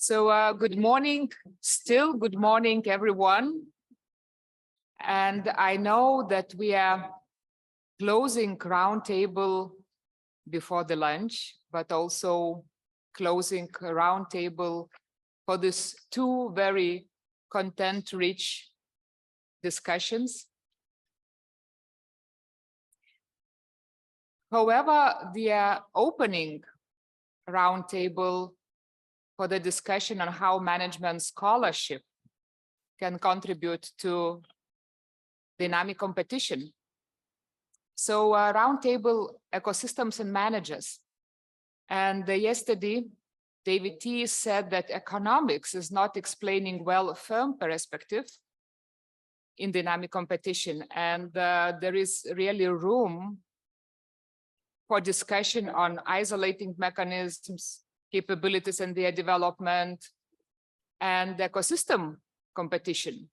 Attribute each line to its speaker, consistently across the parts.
Speaker 1: Good morning, still good morning, everyone. And I know that we are closing roundtable before the lunch, but also closing roundtable for these two very content-rich discussions. However, the opening roundtable for the discussion on how management scholarship can contribute to dynamic competition. So roundtable ecosystems and managers. And yesterday, David T. said that economics is not explaining well firm perspective in dynamic competition. And there is really room for discussion on isolating mechanisms, capabilities and their development, and ecosystem competition.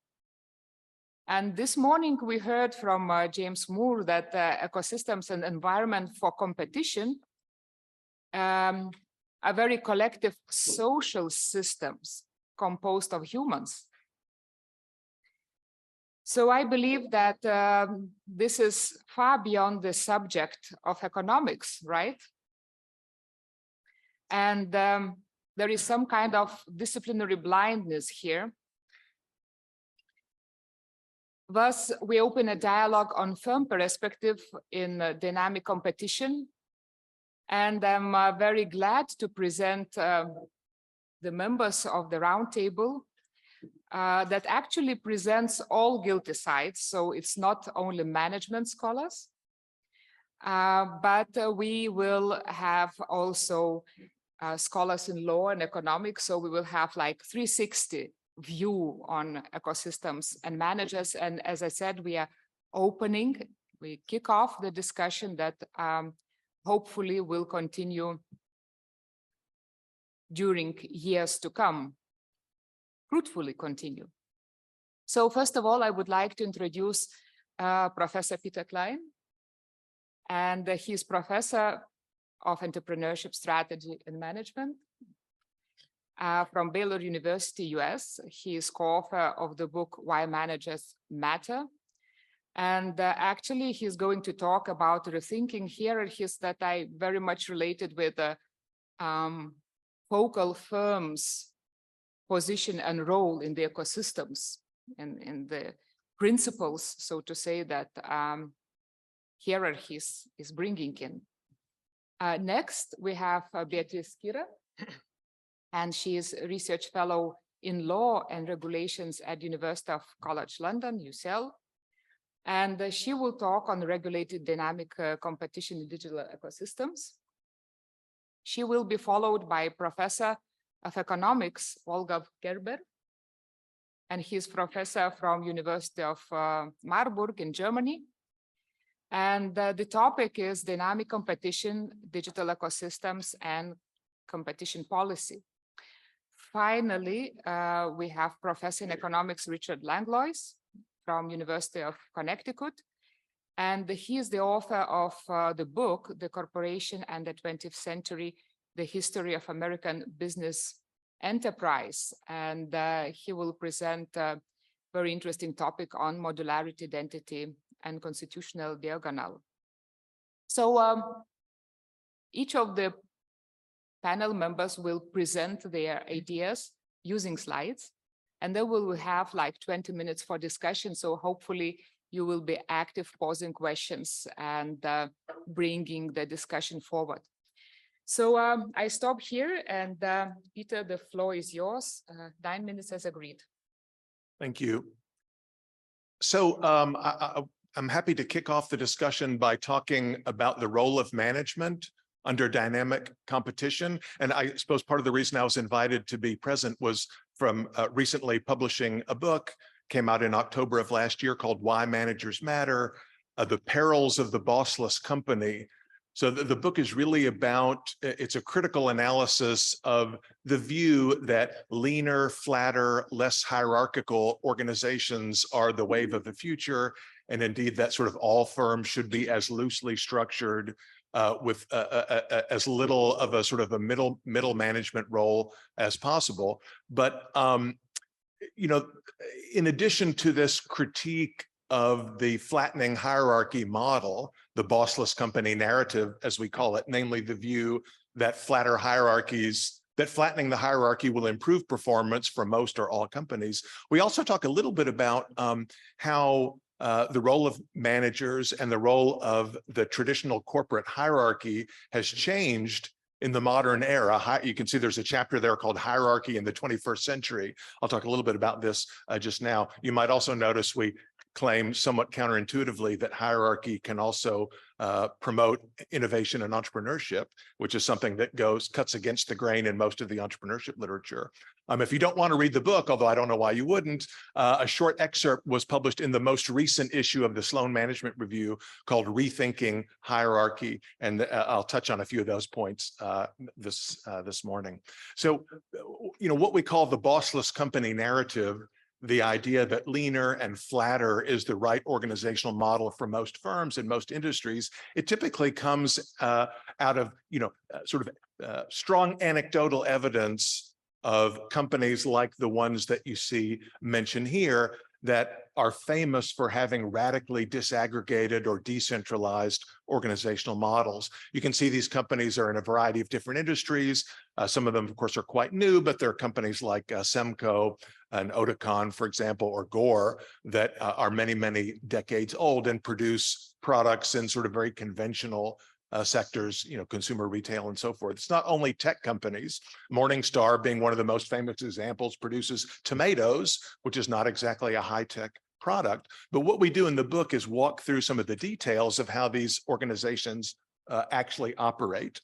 Speaker 1: And this morning we heard from James Moore that ecosystems and environment for competition are very collective social systems composed of humans. So I believe that this is far beyond the subject of economics, right? And there is some kind of disciplinary blindness here. Thus, we open a dialogue on firm perspective in dynamic competition. And I'm very glad to present the members of the roundtable that actually presents all guilty sides. So it's not only management scholars, but we will have also scholars in law and economics. So we will have like 360 view on ecosystems and managers. And as I said, we kick off the discussion that hopefully will continue during years to come, fruitfully continue. So first of all, I would like to introduce Professor Peter Klein, and he's professor of entrepreneurship strategy and management from Baylor University, US. He is co-author of the book Why Managers Matter. And actually, he's going to talk about rethinking hierarchies that I very much related with focal firms' position and role in the ecosystems and in the principles, so to say, that hierarchies is bringing in. Next, we have Beatriz, and she is a research fellow in law and regulations at University of College London, UCL. And she will talk on regulated dynamic competition in digital ecosystems. She will be followed by Professor of Economics, Wolfgang Kerber, and he's professor from University of Marburg in Germany. And the topic is dynamic competition, digital ecosystems, and competition policy. Finally, we have Professor in Economics, Richard Langlois from University of Connecticut. And he is the author of the book, The Corporation and the 20th Century, The History of American Business Enterprise. And he will present a very interesting topic on modularity, identity, and constitutional diagonal. So each of the panel members will present their ideas using slides, and then we will have like 20 minutes for discussion. So hopefully you will be active, posing questions and bringing the discussion forward. So I stop here, and Peter, the floor is yours. 9 minutes as agreed.
Speaker 2: Thank you. So I'm happy to kick off the discussion by talking about the role of management under dynamic competition. And I suppose part of the reason I was invited to be present was from recently publishing a book, came out in October of last year, called Why Managers Matter, The Perils of the Bossless Company. So the book is really about, it's a critical analysis of the view that leaner, flatter, less hierarchical organizations are the wave of the future. And indeed, that sort of all firms should be as loosely structured with as little of a sort of a middle management role as possible. But you know, in addition to this critique of the flattening hierarchy model, the bossless company narrative, as we call it, namely the view that flattening the hierarchy will improve performance for most or all companies. We also talk a little bit about how the role of managers and the role of the traditional corporate hierarchy has changed in the modern era. You can see there's a chapter there called Hierarchy in the 21st Century. I'll talk a little bit about this just now. You might also notice we claim somewhat counterintuitively that hierarchy can also promote innovation and entrepreneurship, which is something that cuts against the grain in most of the entrepreneurship literature. If you don't want to read the book, although I don't know why you wouldn't, a short excerpt was published in the most recent issue of the Sloan Management Review called Rethinking Hierarchy. And I'll touch on a few of those points this morning. So, you know, what we call the bossless company narrative, the idea that leaner and flatter is the right organizational model for most firms and most industries, it typically comes out of, you know, sort of strong anecdotal evidence of companies like the ones that you see mentioned here that are famous for having radically disaggregated or decentralized organizational models. You can see these companies are in a variety of different industries. Some of them, of course, are quite new, but there are companies like Semco and Oticon, for example, or Gore that are many, many decades old and produce products in sort of very conventional sectors, you know, consumer retail and so forth. It's not only tech companies. Morningstar, being one of the most famous examples, produces tomatoes, which is not exactly a high-tech product. But what we do in the book is walk through some of the details of how these organizations actually operate.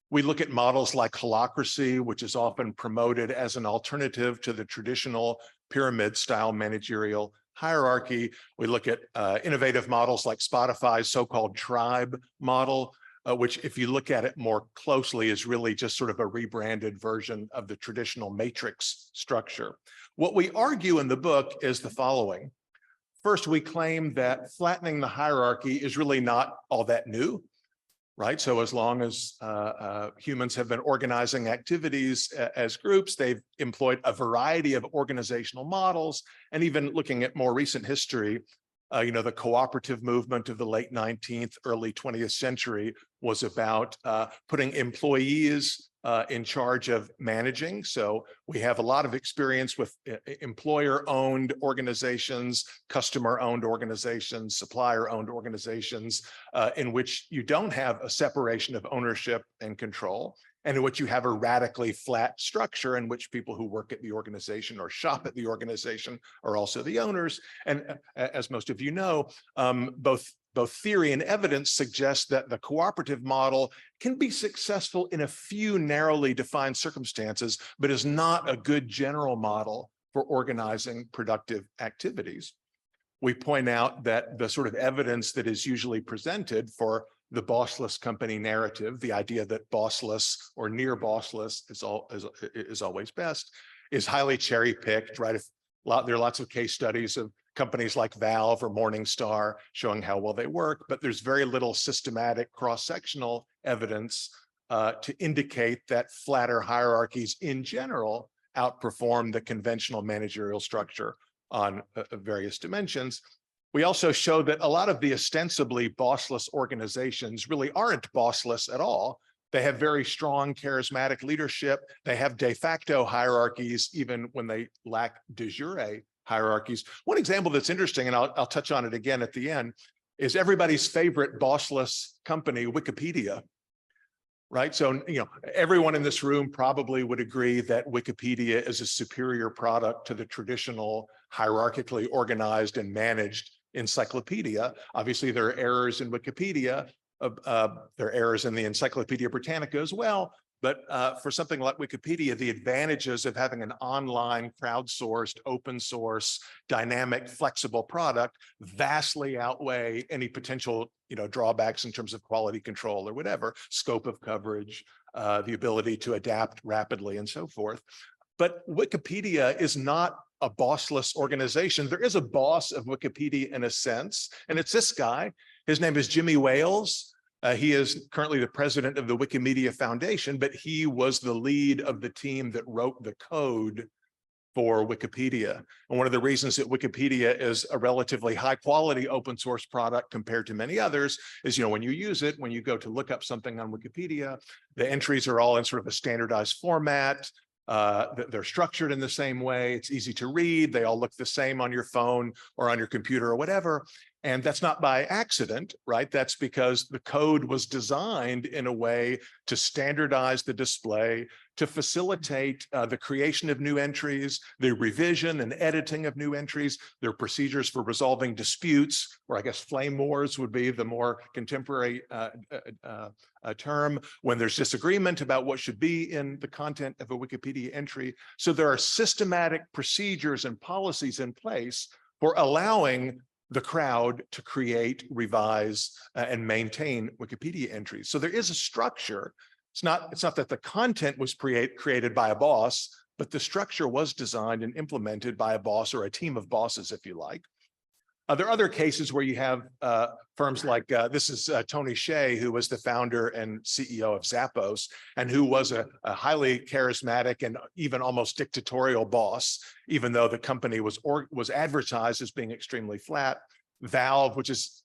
Speaker 2: We look at models like holacracy, which is often promoted as an alternative to the traditional pyramid-style managerial hierarchy. We look at innovative models like Spotify's so-called tribe model, which, if you look at it more closely, is really just sort of a rebranded version of the traditional matrix structure. What we argue in the book is the following. First, we claim that flattening the hierarchy is really not all that new, right? So as long as humans have been organizing activities as groups, they've employed a variety of organizational models. And even looking at more recent history, you know, the cooperative movement of the late 19th, early 20th century was about putting employees in charge of managing. So we have a lot of experience with employer-owned organizations, customer-owned organizations, supplier-owned organizations, in which you don't have a separation of ownership and control, and in which you have a radically flat structure in which people who work at the organization or shop at the organization are also the owners. And as most of you know, both theory and evidence suggest that the cooperative model can be successful in a few narrowly defined circumstances, but is not a good general model for organizing productive activities. We point out that the sort of evidence that is usually presented for the bossless company narrative, the idea that bossless or near bossless is always best, is highly cherry-picked, right? There are lots of case studies of companies like Valve or Morningstar showing how well they work, but there's very little systematic cross-sectional evidence to indicate that flatter hierarchies in general outperform the conventional managerial structure on various dimensions. We also show that a lot of the ostensibly bossless organizations really aren't bossless at all. They have very strong charismatic leadership. They have de facto hierarchies, even when they lack de jure hierarchies. One example that's interesting, and I'll touch on it again at the end, is everybody's favorite bossless company, Wikipedia, right? So, you know, everyone in this room probably would agree that Wikipedia is a superior product to the traditional hierarchically organized and managed encyclopedia. Obviously, there are errors in Wikipedia. There are errors in the Encyclopedia Britannica as well. But for something like Wikipedia, the advantages of having an online, crowdsourced, open source, dynamic, flexible product vastly outweigh any potential, you know, drawbacks in terms of quality control or whatever, scope of coverage, the ability to adapt rapidly and so forth. But Wikipedia is not a bossless organization. There is a boss of Wikipedia in a sense, and it's this guy. His name is Jimmy Wales. He is currently the president of the Wikimedia Foundation, but he was the lead of the team that wrote the code for Wikipedia. And one of the reasons that Wikipedia is a relatively high quality open source product compared to many others is, when you use it, when you go to look up something on Wikipedia, the entries are all in sort of a standardized format. They're structured in the same way. It's easy to read. They all look the same on your phone or on your computer or whatever. And that's not by accident, right? That's because the code was designed in a way to standardize the display, to facilitate the creation of new entries, the revision and editing of new entries. There are procedures for resolving disputes, or I guess flame wars would be the more contemporary term, when there's disagreement about what should be in the content of a Wikipedia entry. So there are systematic procedures and policies in place for allowing the crowd to create, revise, and maintain Wikipedia entries. So there is a structure. It's not that the content was created by a boss, but the structure was designed and implemented by a boss or a team of bosses, if you like. There are other cases where you have firms like, this is Tony Hsieh, who was the founder and CEO of Zappos, and who was a highly charismatic and even almost dictatorial boss, even though the company was advertised as being extremely flat. Valve, which is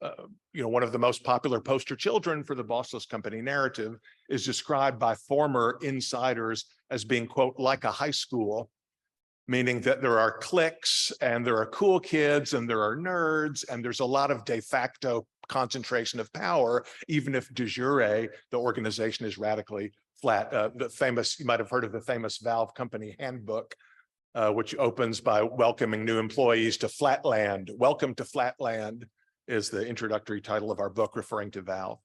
Speaker 2: one of the most popular poster children for the bossless company narrative, is described by former insiders as being, quote, like a high school, meaning that there are cliques and there are cool kids and there are nerds and there's a lot of de facto concentration of power, even if de jure the organization is radically flat. You might have heard of the famous Valve company handbook, which opens by welcoming new employees to Flatland. Welcome to Flatland is the introductory title of our book, referring to Valve.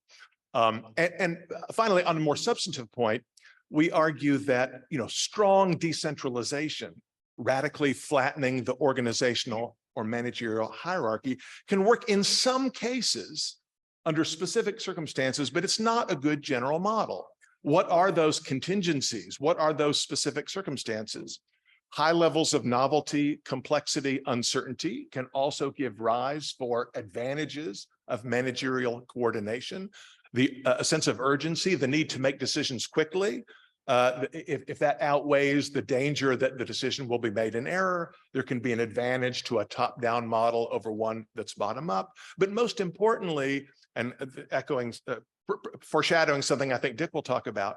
Speaker 2: And finally, on a more substantive point, we argue that strong decentralization, radically flattening the organizational or managerial hierarchy, can work in some cases under specific circumstances, but it's not a good general model. What are those contingencies? What are those specific circumstances? High levels of novelty, complexity, uncertainty can also give rise for advantages of managerial coordination. A sense of urgency, the need to make decisions quickly. If that outweighs the danger that the decision will be made in error, there can be an advantage to a top-down model over one that's bottom-up. But most importantly, and foreshadowing something I think Dick will talk about,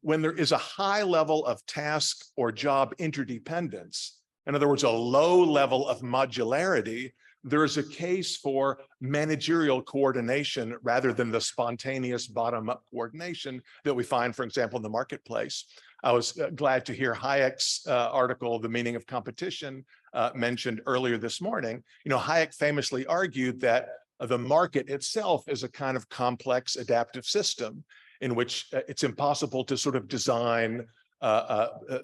Speaker 2: when there is a high level of task or job interdependence, in other words, a low level of modularity, there is a case for managerial coordination rather than the spontaneous bottom-up coordination that we find, for example, in the marketplace. I was glad to hear Hayek's article, The Meaning of Competition, mentioned earlier this morning. Hayek famously argued that the market itself is a kind of complex adaptive system in which it's impossible to sort of design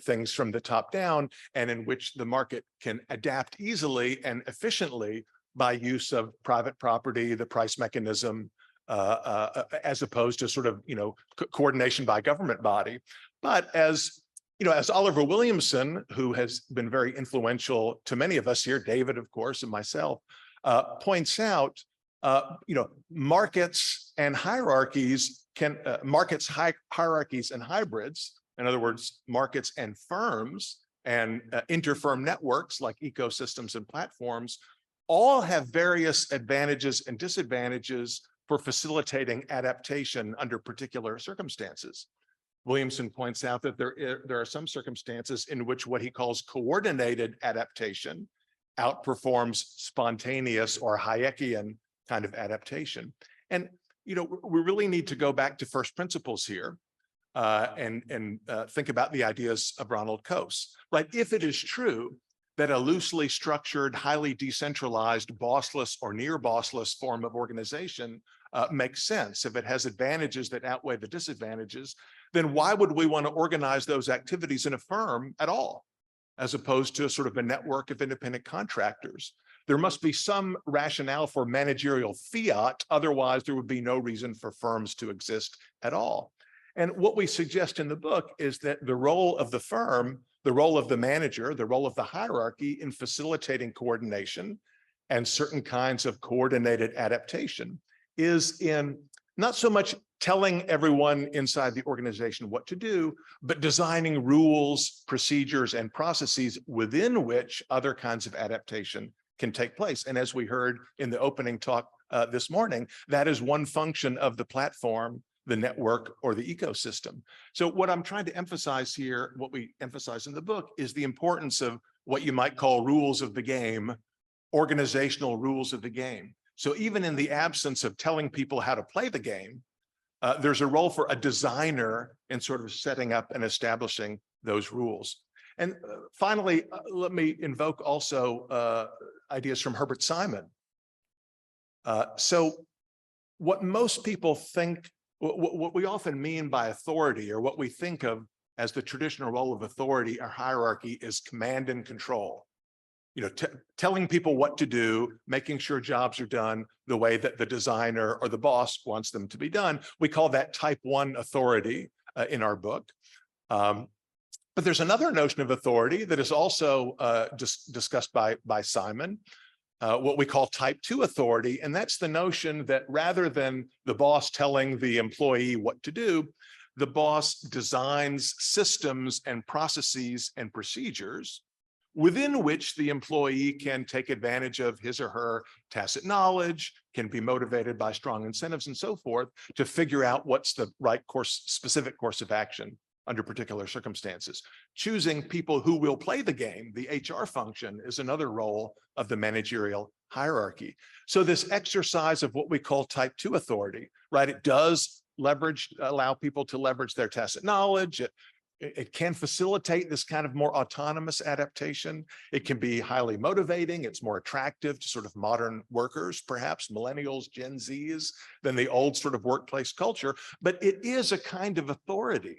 Speaker 2: things from the top down, and in which the market can adapt easily and efficiently by use of private property, the price mechanism, as opposed to sort of coordination by government body. But as Oliver Williamson, who has been very influential to many of us here, David, of course, and myself, points out, markets and hierarchies hierarchies and hybrids. In other words, markets and firms and interfirm networks like ecosystems and platforms all have various advantages and disadvantages for facilitating adaptation under particular circumstances. Williamson points out that there are some circumstances in which what he calls coordinated adaptation outperforms spontaneous or Hayekian kind of adaptation. And we really need to go back to first principles here. And think about the ideas of Ronald Coase, right? If it is true that a loosely structured, highly decentralized, bossless or near bossless form of organization makes sense, if it has advantages that outweigh the disadvantages, then why would we want to organize those activities in a firm at all, as opposed to a sort of a network of independent contractors? There must be some rationale for managerial fiat, otherwise there would be no reason for firms to exist at all. And what we suggest in the book is that the role of the firm, the role of the manager, the role of the hierarchy in facilitating coordination and certain kinds of coordinated adaptation is in not so much telling everyone inside the organization what to do, but designing rules, procedures, and processes within which other kinds of adaptation can take place. And as we heard in the opening talk this morning, that is one function of the platform, the network, or the ecosystem. So what I'm trying to emphasize here, what we emphasize in the book, is the importance of what you might call rules of the game, organizational rules of the game. So even in the absence of telling people how to play the game, there's a role for a designer in sort of setting up and establishing those rules. And finally, let me invoke also ideas from Herbert Simon. So what most people think, what we often mean by authority, or what we think of as the traditional role of authority or hierarchy, is command and control. You know, telling people what to do, making sure jobs are done the way that the designer or the boss wants them to be done. We call that type 1 authority in our book. But there's another notion of authority that is also discussed by Simon, what we call type 2 authority. And that's the notion that rather than the boss telling the employee what to do, the boss designs systems and processes and procedures within which the employee can take advantage of his or her tacit knowledge, can be motivated by strong incentives and so forth to figure out what's the right course, specific course of action under particular circumstances. Choosing people who will play the game, the HR function, is another role of the managerial hierarchy. So this exercise of what we call type 2 authority, right? It does allow people to leverage their tacit knowledge. It can facilitate this kind of more autonomous adaptation. It can be highly motivating. It's more attractive to sort of modern workers, perhaps millennials, Gen Zs, than the old sort of workplace culture. But it is a kind of authority,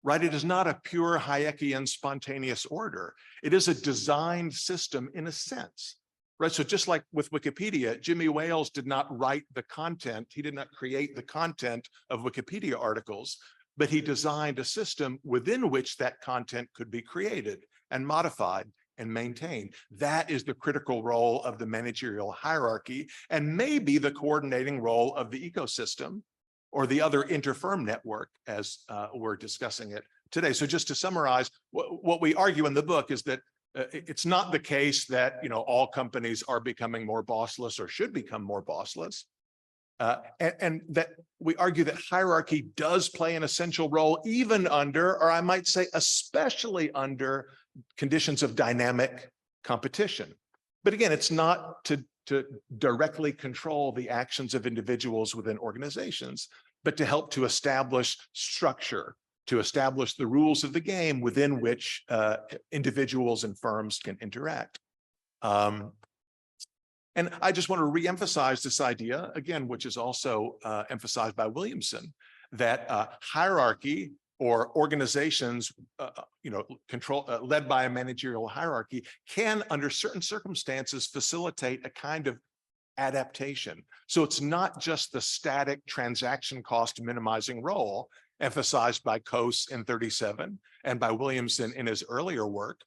Speaker 2: right? It is not a pure Hayekian spontaneous order. It is a designed system in a sense, right? So just like with Wikipedia, Jimmy Wales did not write the content. He did not create the content of Wikipedia articles, but he designed a system within which that content could be created and modified and maintained. That is the critical role of the managerial hierarchy, and maybe the coordinating role of the ecosystem or the other interfirm network as we're discussing it today. So just to summarize, what we argue in the book is that it's not the case that, you know, all companies are becoming more bossless or should become more bossless. And that we argue that hierarchy does play an essential role even under, or I might say especially under, conditions of dynamic competition. But again, it's not to directly control the actions of individuals within organizations, but to help to establish structure, to establish the rules of the game within which individuals and firms can interact. And I just want to reemphasize this idea, again, which is also emphasized by Williamson, that hierarchy or organizations, led by a managerial hierarchy, can, under certain circumstances, facilitate a kind of adaptation. So it's not just the static transaction cost minimizing role emphasized by Coase in 37 and by Williamson in his earlier work,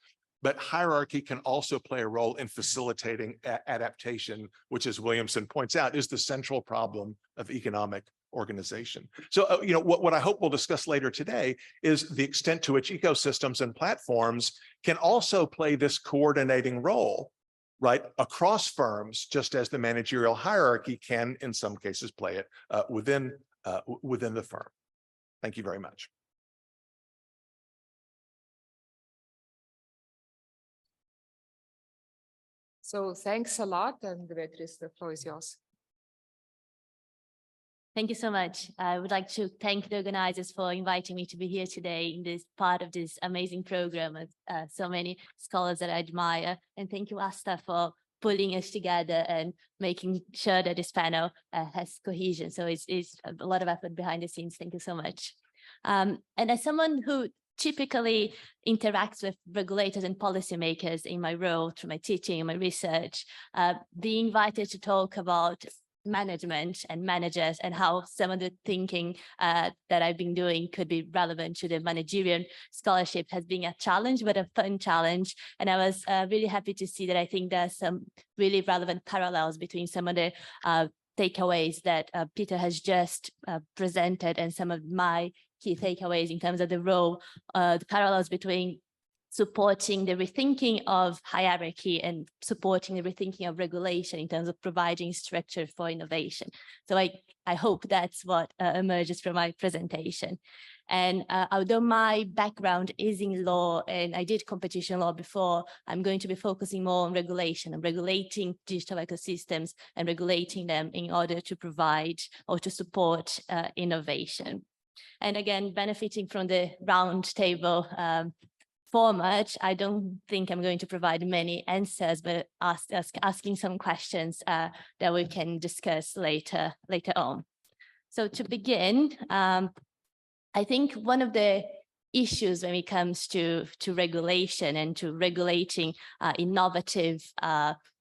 Speaker 2: but hierarchy can also play a role in facilitating adaptation, which, as Williamson points out, is the central problem of economic organization. So, what I hope we'll discuss later today is the extent to which ecosystems and platforms can also play this coordinating role, right, across firms, just as the managerial hierarchy can, in some cases, play it within the firm. Thank you very much.
Speaker 1: So thanks a lot, and Beatriz, the floor is yours.
Speaker 3: Thank you so much. I would like to thank the organizers for inviting me to be here today in this part of this amazing program with so many scholars that I admire. And thank you, Asta, for pulling us together and making sure that this panel has cohesion. So it's a lot of effort behind the scenes. Thank you so much. And as someone who typically interacts with regulators and policymakers in my role through my teaching and my research, being invited to talk about management and managers and how some of the thinking that I've been doing could be relevant to the managerial scholarship has been a challenge, but a fun challenge. And I was really happy to see that I think there's some really relevant parallels between some of the takeaways that Peter has just presented, and some of my key takeaways in terms of the role, the parallels between supporting the rethinking of hierarchy and supporting the rethinking of regulation in terms of providing structure for innovation. So I hope that's what emerges from my presentation. And although my background is in law and I did competition law before, I'm going to be focusing more on regulation and regulating digital ecosystems and regulating them in order to provide or to support innovation. And again, benefiting from the roundtable format, I don't think I'm going to provide many answers, but asking some questions that we can discuss later on. So to begin, I think one of the issues when it comes to regulation and to regulating innovative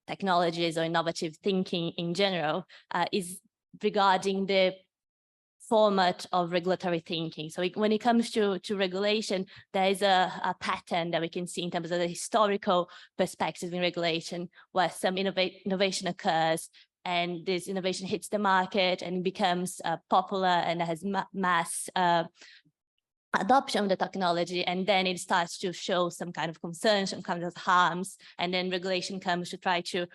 Speaker 3: technologies or innovative thinking in general is regarding the format of regulatory thinking. So when it comes to regulation, there is a pattern that we can see in terms of the historical perspective in regulation, where some innovation occurs and this innovation hits the market and becomes popular and has mass adoption of the technology, and then it starts to show some kind of concerns, some kind of harms, and then regulation comes to try to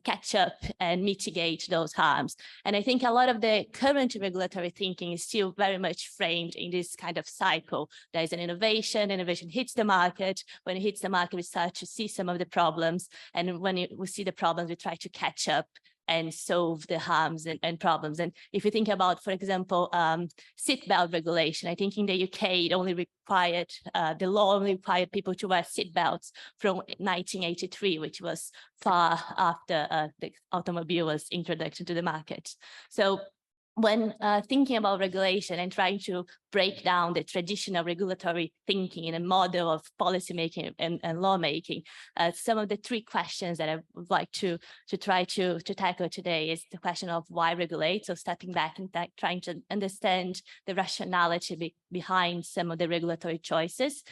Speaker 3: catch up and mitigate those harms. And I think a lot of the current regulatory thinking is still very much framed in this kind of cycle. There is an innovation hits the market. When it hits the market, we start to see some of the problems, and when we see the problems, we try to catch up and solve the harms and problems. And if you think about, for example, seatbelt regulation, I think in the UK, it only required, the law only required people to wear seatbelts from 1983, which was far after the automobile was introduced to the market. So when thinking about regulation and trying to break down the traditional regulatory thinking in a model of policymaking and lawmaking, some of the three questions that I would like to try to tackle today is the question of why regulate, so stepping back and trying to understand the rationality behind some of the regulatory choices,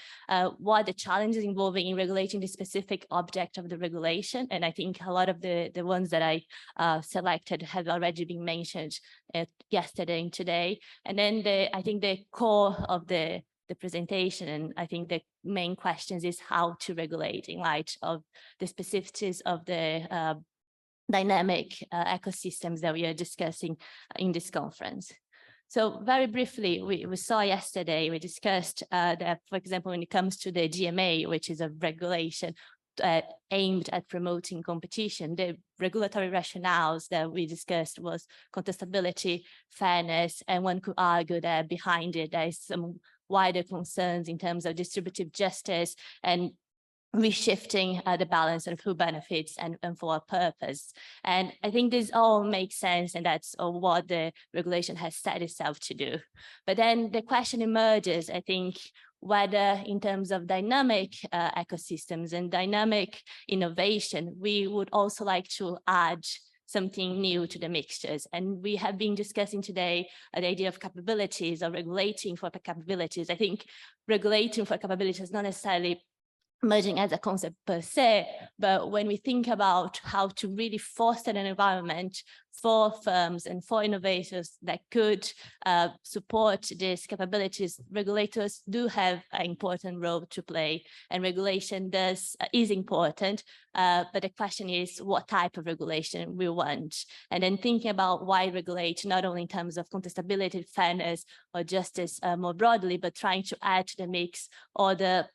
Speaker 3: what are the challenges involving in regulating the specific object of the regulation, and I think a lot of the ones that I selected have already been mentioned yesterday and today. And then I think the core of the presentation, and I think the main questions is how to regulate in light of the specificities of the dynamic ecosystems that we are discussing in this conference. So very briefly, we saw yesterday, we discussed that, for example, when it comes to the GMA, which is a regulation aimed at promoting competition, the regulatory rationales that we discussed was contestability, fairness, and one could argue that behind it there is some wider concerns in terms of distributive justice and reshifting the balance of who benefits and for what purpose. And I think this all makes sense, and that's what the regulation has set itself to do. But then the question emerges, I think, whether in terms of dynamic ecosystems and dynamic innovation, we would also like to add something new to the mixtures. And we have been discussing today the idea of capabilities or regulating for capabilities. I think regulating for capabilities is not necessarily emerging as a concept per se, but when we think about how to really foster an environment for firms and for innovators that could support these capabilities, regulators do have an important role to play, and regulation is important, but the question is what type of regulation we want. And then thinking about why regulate, not only in terms of contestability, fairness, or justice more broadly, but trying to add to the mix all the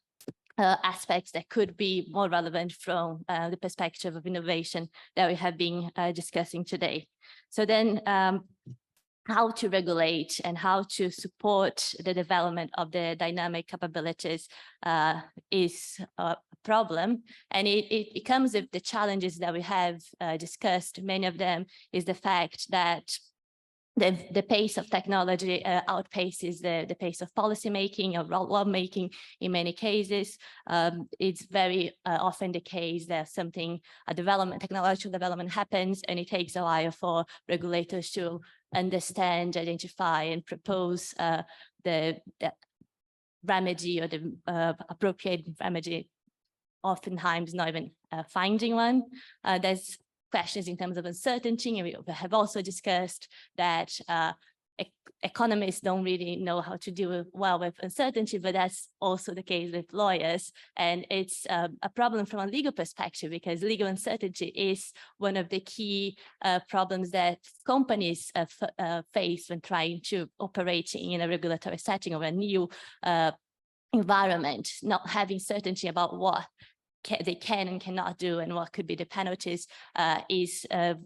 Speaker 3: aspects that could be more relevant from the perspective of innovation that we have been discussing today. So then how to regulate and how to support the development of the dynamic capabilities is a problem. And it comes with the challenges that we have discussed. Many of them is the fact that the pace of technology outpaces the pace of policymaking or lawmaking in many cases. It's very often the case that technological development happens, and it takes a while for regulators to understand, identify, and propose the remedy or the appropriate remedy, oftentimes not even finding one. There's questions in terms of uncertainty. And we have also discussed that economists don't really know how to deal well with uncertainty, but that's also the case with lawyers. And it's a problem from a legal perspective, because legal uncertainty is one of the key problems that companies face when trying to operate in a regulatory setting or a new environment. Not having certainty about what they can and cannot do and what could be the penalties is a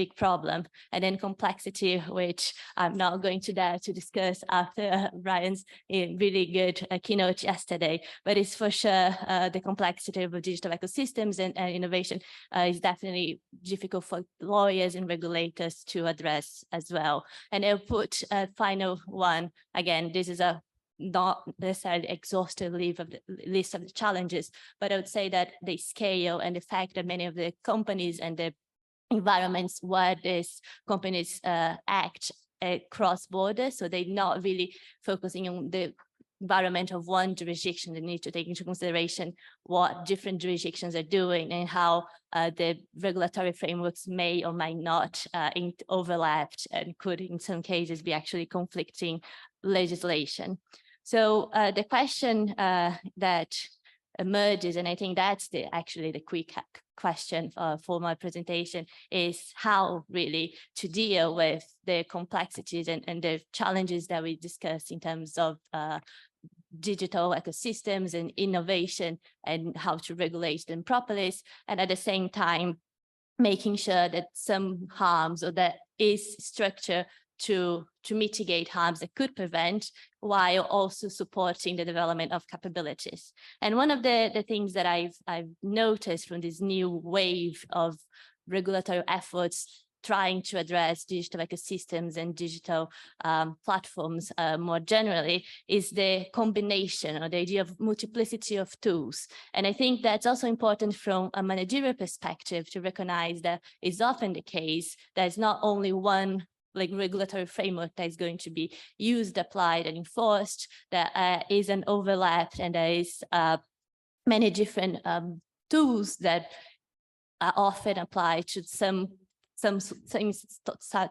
Speaker 3: big problem. And then complexity, which I'm not going to dare to discuss after Ryan's really good keynote yesterday, but it's for sure the complexity of digital ecosystems and innovation is definitely difficult for lawyers and regulators to address as well. And I'll put a final one. Again, this is a not necessarily exhaustive list of the challenges, but I would say that the scale and the fact that many of the companies and the environments where these companies act cross borders, so they're not really focusing on the environment of one jurisdiction. They need to take into consideration what different jurisdictions are doing and how the regulatory frameworks may or may not overlap and could in some cases be actually conflicting legislation. So the question that emerges, and I think that's actually the quick question for my presentation, is how really to deal with the complexities and the challenges that we discussed in terms of digital ecosystems and innovation and how to regulate them properly, and at the same time making sure that some harms or that is structure to mitigate harms that could prevent, while also supporting the development of capabilities. And one of the things that I've noticed from this new wave of regulatory efforts trying to address digital ecosystems and digital platforms more generally is the combination or the idea of multiplicity of tools. And I think that's also important from a managerial perspective to recognize that it's often the case there's not only one regulatory framework that is going to be used, applied, and enforced. There is an overlap, and there is many different tools that are often applied to some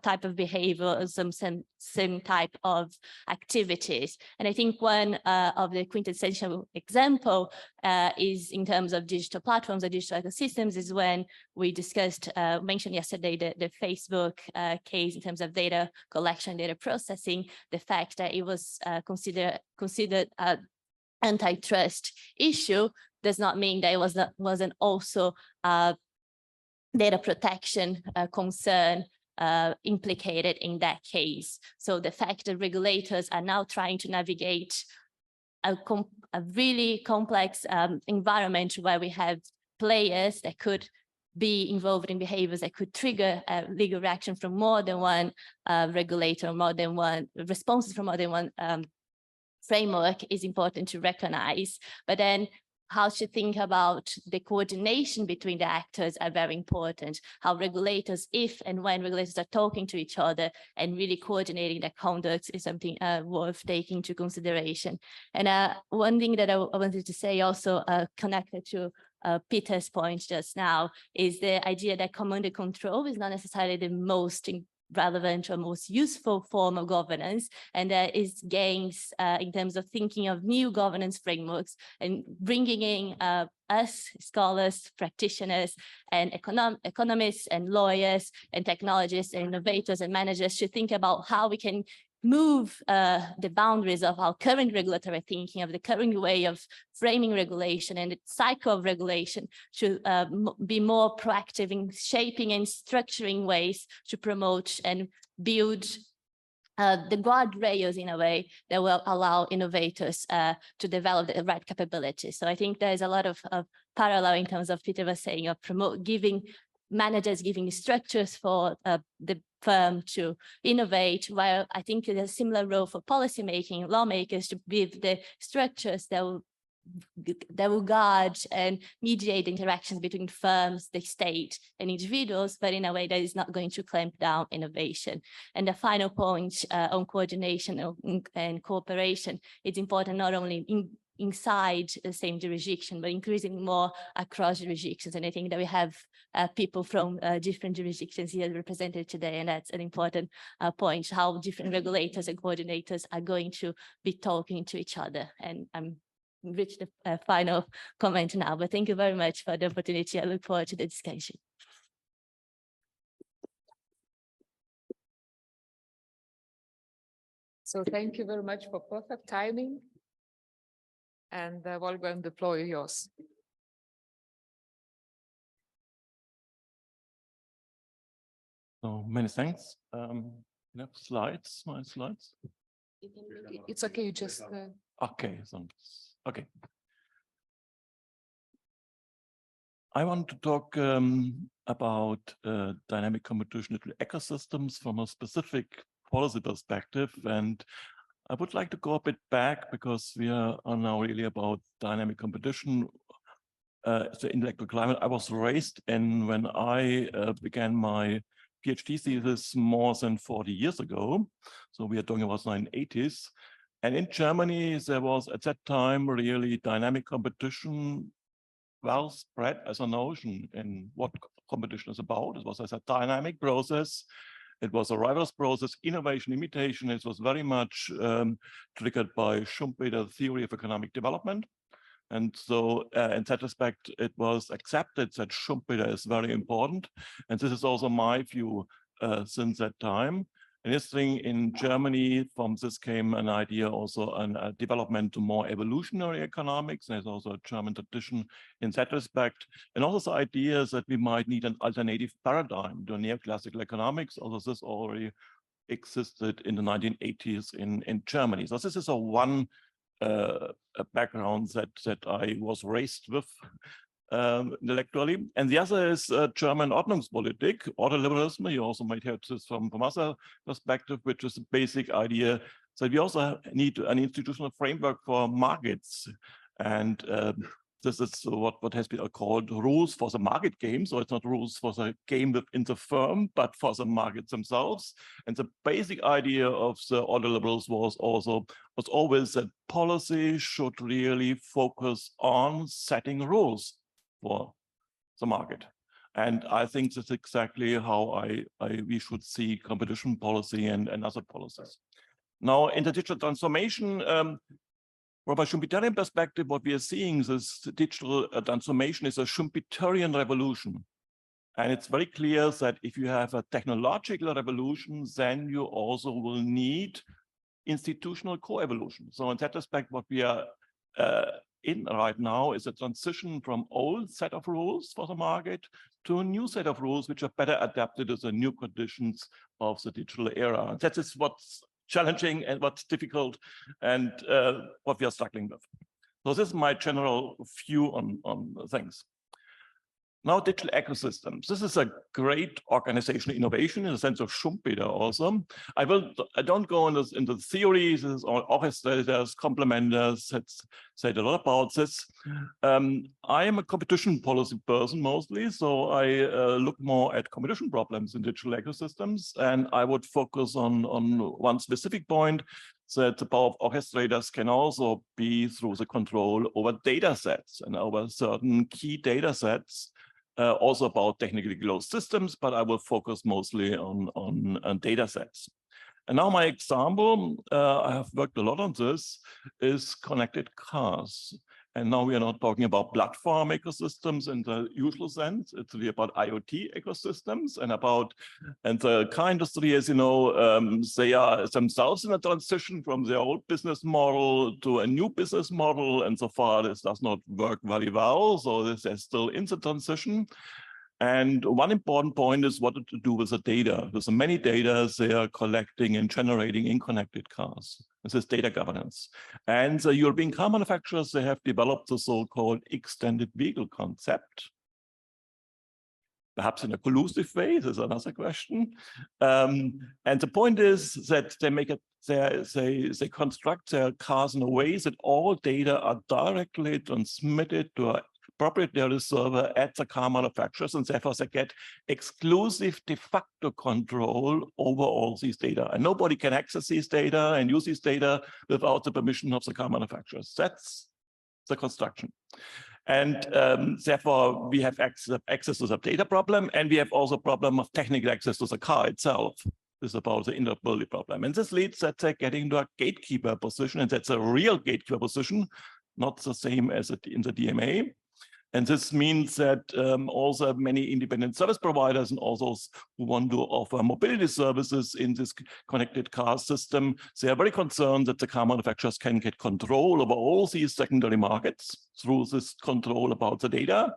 Speaker 3: type of behavior or some type of activities. And I think one of the quintessential example is in terms of digital platforms or digital ecosystems is when we mentioned yesterday the Facebook case in terms of data collection, data processing, the fact that it was considered an antitrust issue does not mean that it wasn't also data protection concern implicated in that case. So the fact that regulators are now trying to navigate a really complex environment where we have players that could be involved in behaviors that could trigger a legal reaction from more than one regulator, more than one responses from more than one framework is important to recognize. But then how to think about the coordination between the actors are very important. How regulators, if and when regulators are talking to each other and really coordinating their conduct is something worth taking into consideration. And one thing that I wanted to say also connected to Peter's point just now is the idea that command and control is not necessarily the most relevant or most useful form of governance, and there is gains in terms of thinking of new governance frameworks and bringing in us scholars, practitioners, and economists and lawyers and technologists and innovators and managers to think about how we can move the boundaries of our current regulatory thinking, of the current way of framing regulation and the cycle of regulation to be more proactive in shaping and structuring ways to promote and build the guardrails in a way that will allow innovators to develop the right capabilities. So I think there's a lot of parallel in terms of Peter was saying of giving the structures for the firm to innovate, while I think there's a similar role for policymaking, lawmakers to give the structures that will guard and mediate interactions between firms, the state, and individuals, but in a way that is not going to clamp down innovation. And the final point on coordination and cooperation, it's important not only in inside the same jurisdiction, but increasingly more across jurisdictions. And I think that we have people from different jurisdictions here represented today, and that's an important point, how different regulators and coordinators are going to be talking to each other. And I'm reached the final comment now, but thank you very much for the opportunity. I look forward to the discussion.
Speaker 1: So thank you very much for perfect timing. And Wolfgang, the floor is yours.
Speaker 4: So many thanks. Enough slides, my slides.
Speaker 1: It's okay, you just.
Speaker 4: Okay, so okay. I want to talk about dynamic computational ecosystems from a specific policy perspective, and I would like to go a bit back because we are now really about dynamic competition. The intellectual climate I was raised in when I began my PhD thesis more than 40 years ago. So we are talking about the 1980s. And in Germany, there was at that time really dynamic competition well spread as a notion in what competition is about. It was as a dynamic process. It was a rivals process, innovation, imitation. It was very much triggered by Schumpeter's theory of economic development. And so in that respect, it was accepted that Schumpeter is very important. And this is also my view since that time. And this thing in Germany, from this came an idea also a development to more evolutionary economics. There's also a German tradition in that respect. And also the idea that we might need an alternative paradigm to neoclassical economics. Although this already existed in the 1980s in Germany. So this is a background that I was raised with intellectually. And the other is German Ordnungspolitik, Ordoliberalism. You also might have this from other perspective, which is the basic idea that we also need an institutional framework for markets. And this is what has been called rules for the market game. So it's not rules for the game within the firm, but for the markets themselves. And the basic idea of the ordoliberals was always that policy should really focus on setting rules for the market. And I think that's exactly how we should see competition policy and other policies. Now, in the digital transformation, from a Schumpeterian perspective, what we are seeing is this digital transformation is a Schumpeterian revolution. And it's very clear that if you have a technological revolution, then you also will need institutional co-evolution. So in that respect, what we are in right now is a transition from old set of rules for the market to a new set of rules, which are better adapted to the new conditions of the digital era. And that is what's challenging and what's difficult and what we are struggling with. So this is my general view on things. Now, digital ecosystems. This is a great organizational innovation in the sense of Schumpeter also. I don't go into the theories, this is all orchestrators, complementers, that's said a lot about this. I am a competition policy person mostly, so I look more at competition problems in digital ecosystems, and I would focus on one specific point, that the power of orchestrators can also be through the control over data sets and over certain key data sets. Also about technically closed systems, but I will focus mostly on data sets. And now my example, I have worked a lot on this, is connected cars. And now we are not talking about platform ecosystems in the usual sense. It's really about IoT ecosystems and the car industry, as you know, they are themselves in a transition from their old business model to a new business model. And so far, this does not work very well. So this is still in the transition. And one important point is what to do with the data. There's many data they are collecting and generating in connected cars. This is data governance. And the European car manufacturers, they have developed the so-called extended vehicle concept. Perhaps in a collusive way, this is another question. And the point is that they make it, they construct their cars in a way that all data are directly transmitted to a proprietary server at the car manufacturers, and therefore they get exclusive de facto control over all these data. And nobody can access these data and use these data without the permission of the car manufacturers. That's the construction. And therefore, we have access to the data problem, and we have also a problem of technical access to the car itself. This is about the interoperability problem. And this leads, let's say, getting to a gatekeeper position, and that's a real gatekeeper position, not the same as in the DMA. And this means that also many independent service providers and also those who want to offer mobility services in this connected car system, they are very concerned that the car manufacturers can get control over all these secondary markets through this control about the data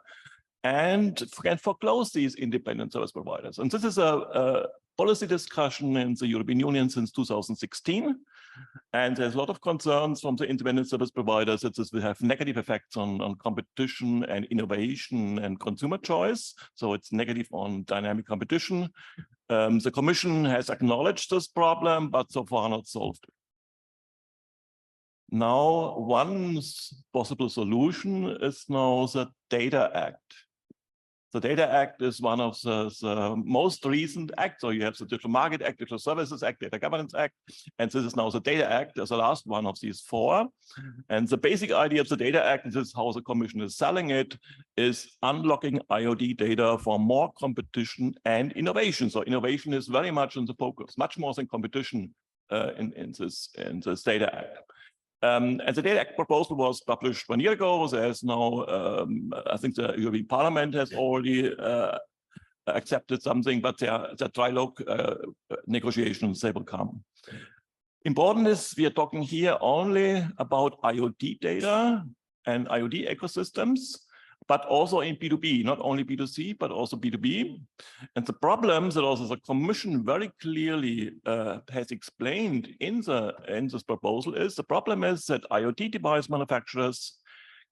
Speaker 4: and can foreclose these independent service providers. And this is a policy discussion in the European Union since 2016. And there's a lot of concerns from the independent service providers that this will have negative effects on competition and innovation and consumer choice. So it's negative on dynamic competition. The Commission has acknowledged this problem, but so far not solved it. Now, one possible solution is now the Data Act. The Data Act is one of the most recent acts. So you have the Digital Market Act, Digital Services Act, Data Governance Act, and this is now the Data Act as the last one of these four. And the basic idea of the Data Act, and this is how the Commission is selling it, is unlocking IoT data for more competition and innovation. So innovation is very much in the focus, much more than competition in this Data Act. And the Data Act proposal was published 1 year ago. There's now, I think the European Parliament has already accepted something, but the trilogue negotiations, they will come. Important is we are talking here only about IoT data and IoT ecosystems, but also in B2B, not only B2C, but also B2B. And the problems that also the Commission very clearly has explained in this proposal is, the problem is that IoT device manufacturers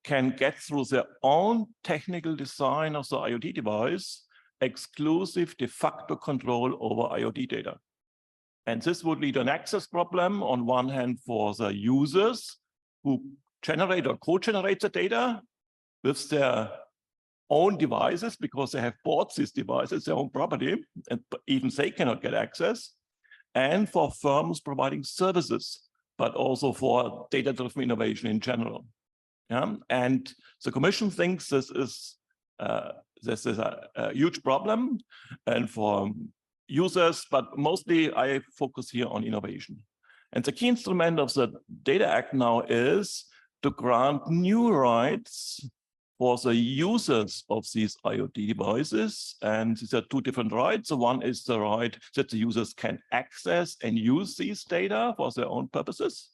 Speaker 4: can get through their own technical design of the IoT device exclusive de facto control over IoT data. And this would lead to an access problem on one hand for the users who generate or co-generate the data with their own devices, because they have bought these devices, their own property, and even they cannot get access, and for firms providing services, but also for data-driven innovation in general. Yeah? And the Commission thinks this is a huge problem, and for users, but mostly I focus here on innovation. And the key instrument of the Data Act now is to grant new rights for the users of these IoT devices. And these are two different rights. So one is the right that the users can access and use these data for their own purposes.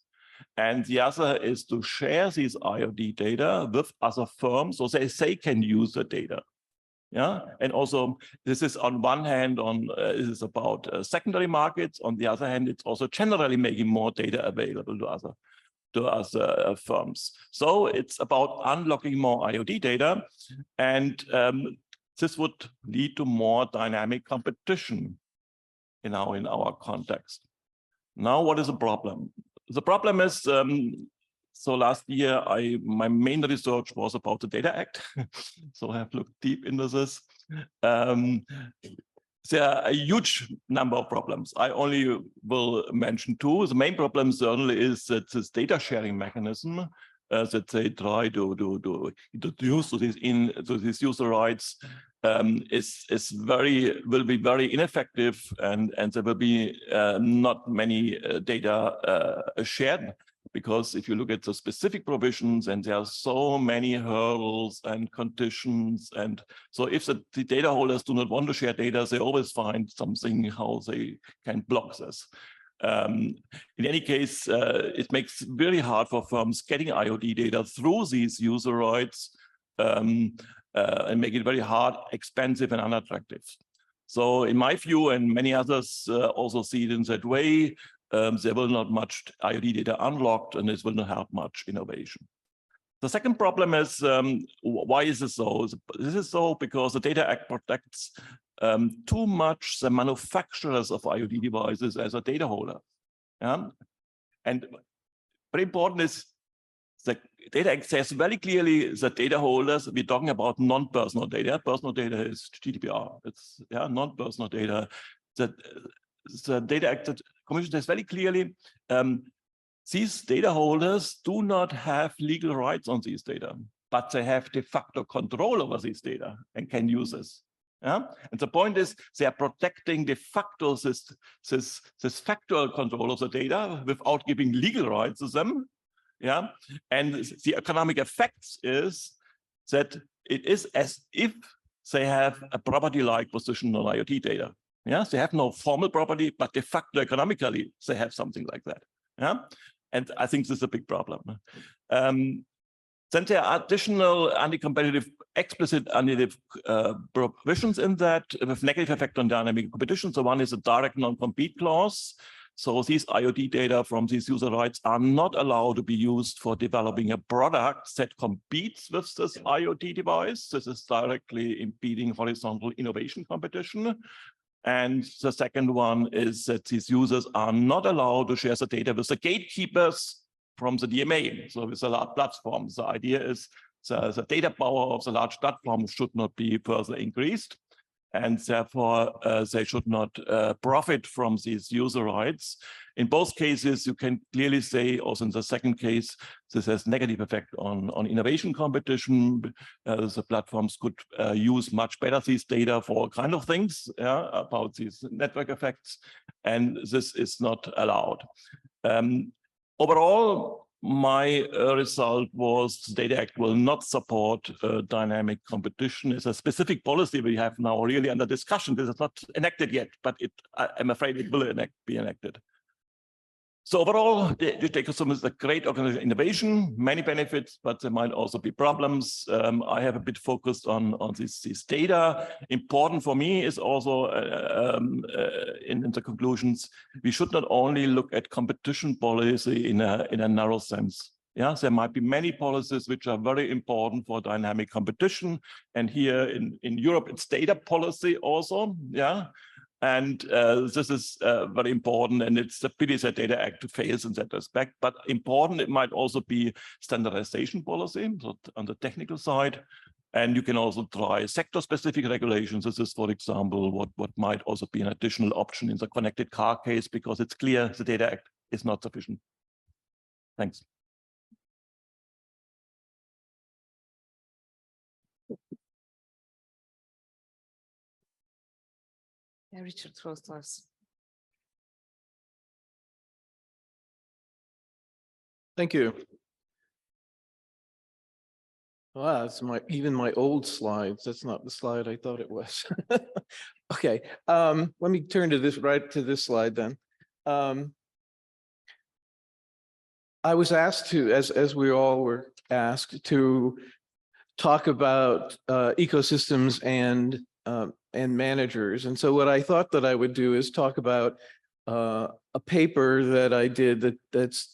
Speaker 4: And the other is to share these IoT data with other firms so they can use the data. Yeah, and also this is on one hand it is about secondary markets. On the other hand, it's also generally making more data available to other firms. So it's about unlocking more IoT data, and this would lead to more dynamic competition in our context. Now, what is the problem? The problem is, so last year, my main research was about the Data Act. So I have looked deep into this. There are a huge number of problems. I only will mention two. The main problem certainly is that this data sharing mechanism that they try to introduce to these user rights will be very ineffective, and there will be not many data shared. Because if you look at the specific provisions, and there are so many hurdles and conditions, and so if the data holders do not want to share data, they always find something how they can block this. In any case, it makes it very hard for firms getting IoT data through these user rights, and make it very hard, expensive, and unattractive. So in my view, and many others also see it in that way, there will not much IoT data unlocked, and this will not help much innovation. The second problem is, why is this so? This is so because the Data Act protects too much the manufacturers of IoT devices as a data holder. Yeah? And very important is the Data Act says very clearly that data holders, we're talking about non-personal data. Personal data is GDPR. It's non-personal data. That the Data Act, the Commission says very clearly, these data holders do not have legal rights on these data, but they have de facto control over these data and can use this. Yeah? And the point is they are protecting de facto this factual control of the data without giving legal rights to them. Yeah, and the economic effects is that it is as if they have a property-like position on IoT data. Yeah, they have no formal property, but de facto economically, they have something like that. Yeah, and I think this is a big problem. Then there are additional anti-competitive, explicit anti-competitive provisions in that with negative effect on dynamic competition. So one is a direct non-compete clause. So these IoT data from these user rights are not allowed to be used for developing a product that competes with this IoT device. This is directly impeding horizontal innovation competition. And the second one is that these users are not allowed to share the data with the gatekeepers from the DMA. So with the large platforms, the idea is the data power of the large platform should not be further increased. And therefore, they should not profit from these user rights. In both cases, you can clearly say, also in the second case, this has negative effect on innovation competition. The platforms could use much better these data for all kind of things, yeah, about these network effects, and this is not allowed. Overall, my result was the Data Act will not support dynamic competition. It's a specific policy we have now really under discussion. This is not enacted yet, but I'm afraid it will be enacted. So overall, the ecosystem is a great organization innovation, many benefits, but there might also be problems. I have a bit focused on this data. Important for me is also in the conclusions, we should not only look at competition policy in a narrow sense. Yeah, there might be many policies which are very important for dynamic competition. And here in Europe, it's data policy also. Yeah. And this is very important, and it's a pity that Data Act fails in that respect. But important, it might also be standardization policy, so on the technical side. And you can also try sector-specific regulations. This is, for example, what might also be an additional option in the connected car case, because it's clear the Data Act is not sufficient. Thanks.
Speaker 1: Yeah, Richard Rosters.
Speaker 5: Thank you. Wow, that's even my old slides. That's not the slide I thought it was. Okay, let me turn to this slide then. I was asked to, as we all were asked, to talk about ecosystems and managers. And so what I thought that I would do is talk about a paper that I did that's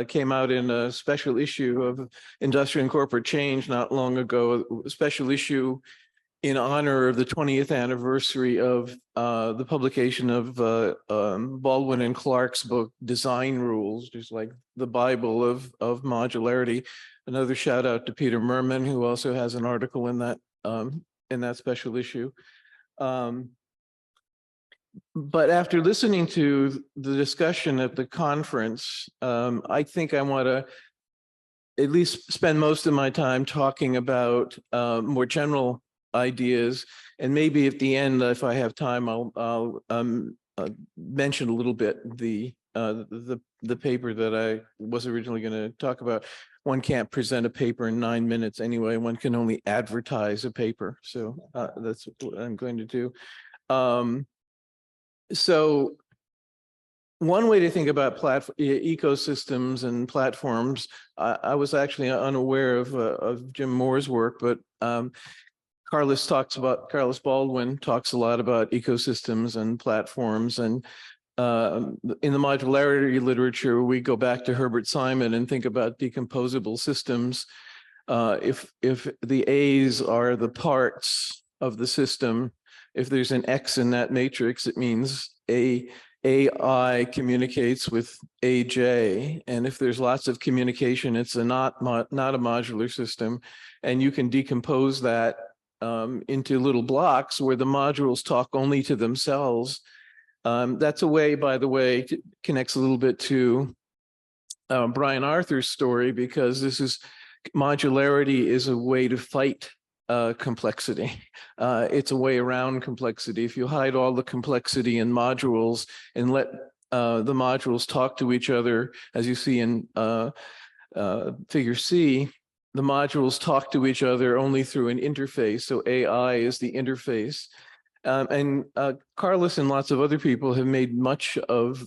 Speaker 5: came out in a special issue of Industrial and Corporate Change not long ago, a special issue in honor of the 20th anniversary of the publication of Baldwin and Clark's book, Design Rules, just like the Bible of modularity. Another shout out to Peter Merman, who also has an article in that special issue. But after listening to the discussion at the conference, I think I want to at least spend most of my time talking about more general ideas, and maybe at the end, if I have time, I'll mention a little bit the paper that I was originally going to talk about. One can't present a paper in 9 minutes anyway. One can only advertise a paper. So that's what I'm going to do. So one way to think about ecosystems and platforms, I was actually unaware of Jim Moore's work, but Carlos Baldwin talks a lot about ecosystems and platforms. And in the modularity literature, we go back to Herbert Simon and think about decomposable systems. If the A's are the parts of the system, if there's an X in that matrix, it means AI communicates with AJ. And if there's lots of communication, it's not a modular system. And you can decompose that into little blocks where the modules talk only to themselves. That's a way, by the way, connects a little bit to Brian Arthur's story, because this is modularity is a way to fight complexity. It's a way around complexity. If you hide all the complexity in modules and let the modules talk to each other, as you see in figure C, the modules talk to each other only through an interface. So AI is the interface. And Carlos and lots of other people have made much of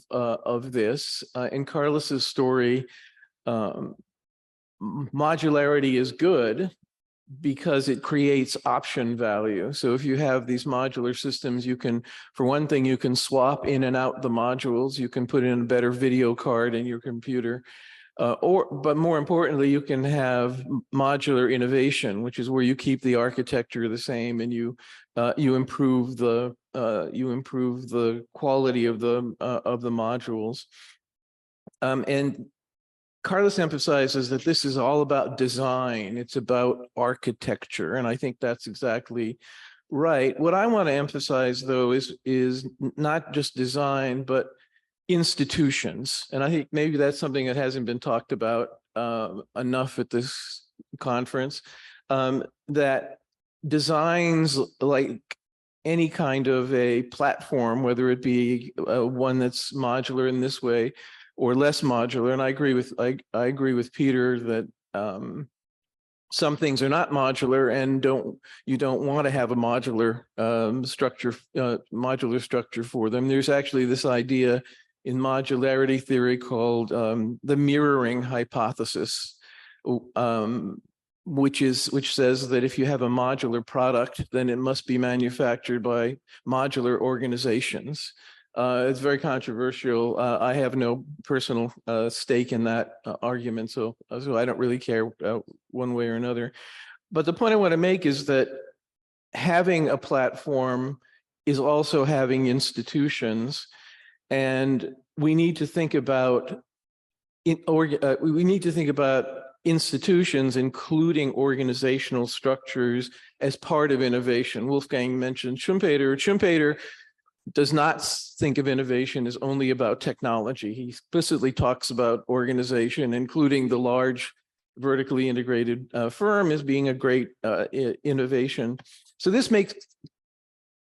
Speaker 5: this. In Carlos's story, modularity is good because it creates option value. So if you have these modular systems, you can, for one thing, you can swap in and out the modules. You can put in a better video card in your computer. But more importantly, you can have modular innovation, which is where you keep the architecture the same and you improve the quality of the modules. And Carlos emphasizes that this is all about design. It's about architecture, and I think that's exactly right. What I want to emphasize, though, is not just design, but institutions. And I think maybe that's something that hasn't been talked about enough at this conference, that designs like any kind of a platform, whether it be one that's modular in this way or less modular. And I agree with Peter that some things are not modular, and you don't want to have a modular structure for them. There's actually this idea in modularity theory called the mirroring hypothesis, which says that if you have a modular product, then it must be manufactured by modular organizations. It's very controversial. I have no personal stake in that argument, so I don't really care one way or another. But the point I want to make is that having a platform is also having institutions, and we need to think about institutions, including organizational structures, as part of innovation. Wolfgang mentioned Schumpeter. Schumpeter does not think of innovation as only about technology. He explicitly talks about organization, including the large vertically integrated firm, as being a great innovation. So this makes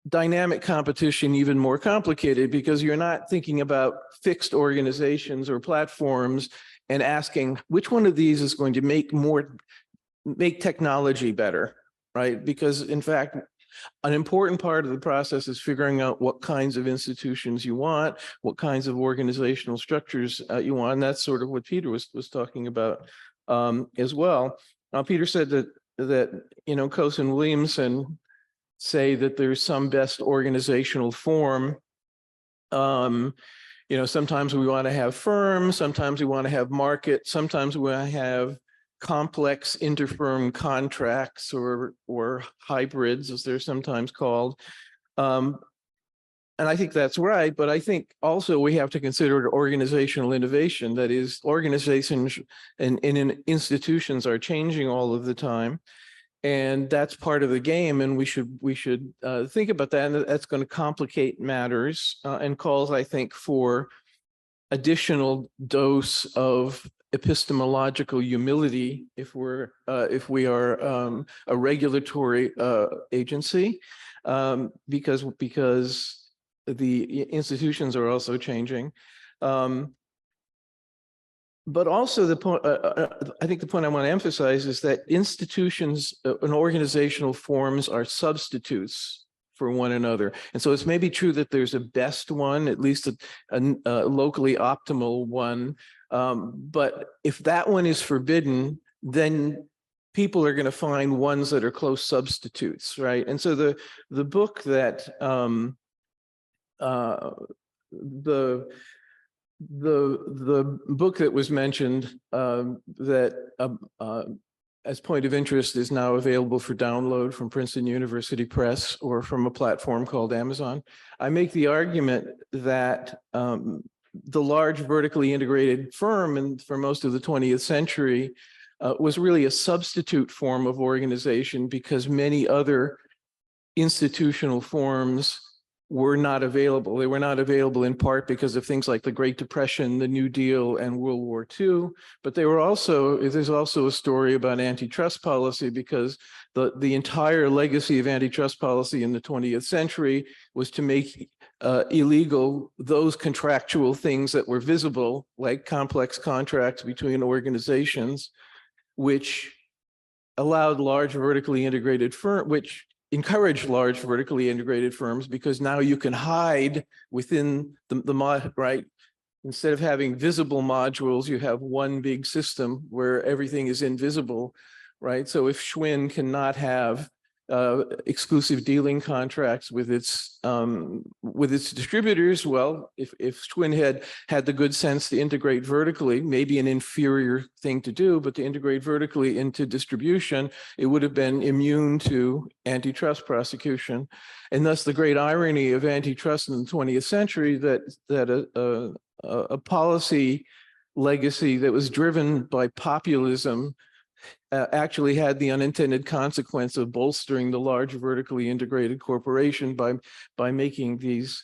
Speaker 5: dynamic competition even more complicated, because you're not thinking about fixed organizations or platforms and asking which one of these is going to make technology better, right? Because in fact, an important part of the process is figuring out what kinds of institutions you want, what kinds of organizational structures you want. And that's sort of what Peter was talking about as well. Peter said that Coase and Williamson say that there's some best organizational form. Sometimes we want to have firms, sometimes we want to have market, sometimes we want to have complex interfirm contracts or hybrids, as they're sometimes called. And I think that's right, but I think also we have to consider organizational innovation. That is, organizations and institutions are changing all of the time, and that's part of the game. And we should think about that, and that's going to complicate matters and calls, I think, for additional dose of epistemological humility if we are a regulatory agency, because the institutions are also changing. But also the point, I think the point I want to emphasize is that institutions and organizational forms are substitutes for one another. And so it's maybe true that there's a best one, at least a locally optimal one. But if that one is forbidden, then people are going to find ones that are close substitutes, right? And so the book that the book that was mentioned that as point of interest is now available for download from Princeton University Press or from a platform called Amazon. I make the argument that the large vertically integrated firm, and for most of the 20th century, was really a substitute form of organization, because many other institutional forms were not available. They were not available in part because of things like the Great Depression, the New Deal, and World War II. But they were also, there's also a story about antitrust policy, because the entire legacy of antitrust policy in the 20th century was to make illegal those contractual things that were visible, like complex contracts between organizations, which allowed large vertically integrated firms, which encourage large vertically integrated firms, because now you can hide within the mod, right? Instead of having visible modules, you have one big system where everything is invisible, right? So if Schwinn cannot have exclusive dealing contracts with its distributors, well, if Schwinn had the good sense to integrate vertically, maybe an inferior thing to do, but to integrate vertically into distribution, it would have been immune to antitrust prosecution. And thus the great irony of antitrust in the 20th century, that a policy legacy that was driven by populism actually had the unintended consequence of bolstering the large vertically integrated corporation by making these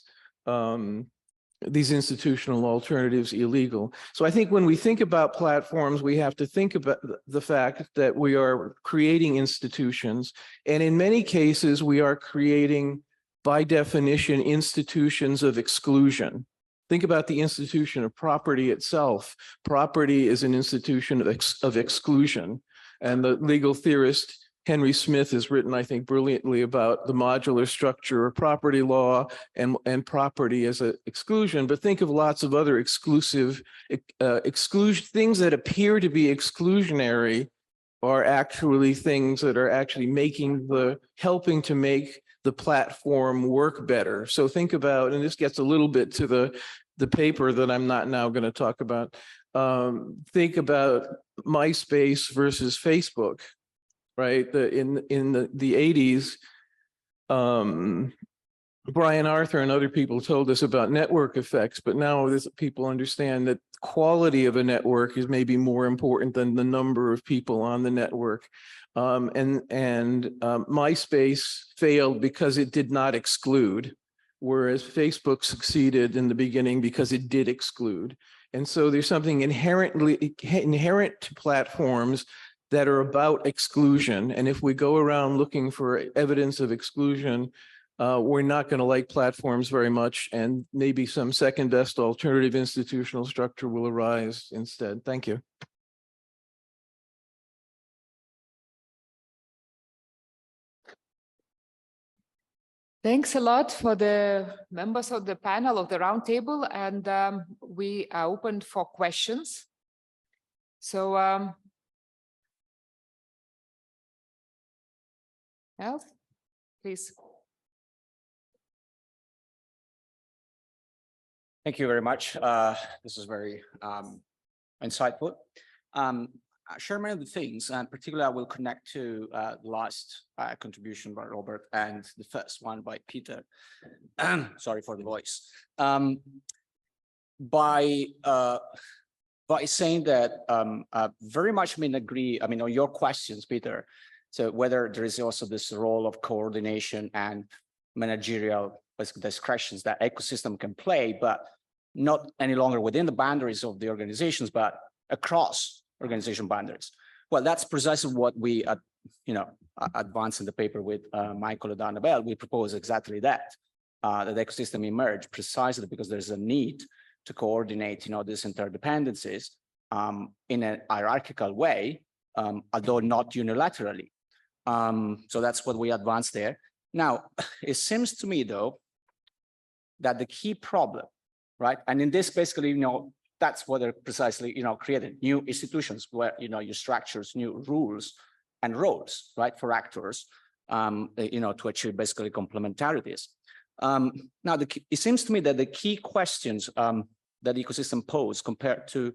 Speaker 5: institutional alternatives illegal. So I think when we think about platforms, we have to think about the fact that we are creating institutions, and in many cases, we are creating, by definition, institutions of exclusion. Think about the institution of property itself. Property is an institution of exclusion. And the legal theorist Henry Smith has written, I think, brilliantly about the modular structure of property law and property as an exclusion. But think of lots of other exclusive things that appear to be exclusionary are actually things that are actually helping to make the platform work better. So think about, and this gets a little bit to the paper that I'm not now going to talk about. Think about MySpace versus Facebook, right? In the 80s, Brian Arthur and other people told us about network effects, but now people understand that quality of a network is maybe more important than the number of people on the network. MySpace failed because it did not exclude, whereas Facebook succeeded in the beginning because it did exclude. And so there's something inherent to platforms that are about exclusion. And if we go around looking for evidence of exclusion, we're not going to like platforms very much, and maybe some second best alternative institutional structure will arise instead. Thank you.
Speaker 1: Thanks a lot for the members of the panel of the roundtable, and we are open for questions. So, else, please.
Speaker 6: Thank you very much. This is very insightful. Share many of the things, and particularly I will connect to the last contribution by Robert and the first one by Peter. Sorry for the voice. By saying that very much agree, on your questions, Peter. So whether there is also this role of coordination and managerial discretions that ecosystem can play, but not any longer within the boundaries of the organizations, but across organization boundaries. Well, that's precisely what we, advance in the paper with Michael and Annabelle. We propose exactly that, that the ecosystem emerge precisely because there's a need to coordinate, these interdependencies in a hierarchical way, although not unilaterally. So that's what we advance there. Now, it seems to me, though, that the key problem, right? And in this, basically, that's what they're precisely, created new institutions where, you structures new rules and roles, right, for actors, to achieve basically complementarities. Now, it seems to me that the key questions that the ecosystem pose compared to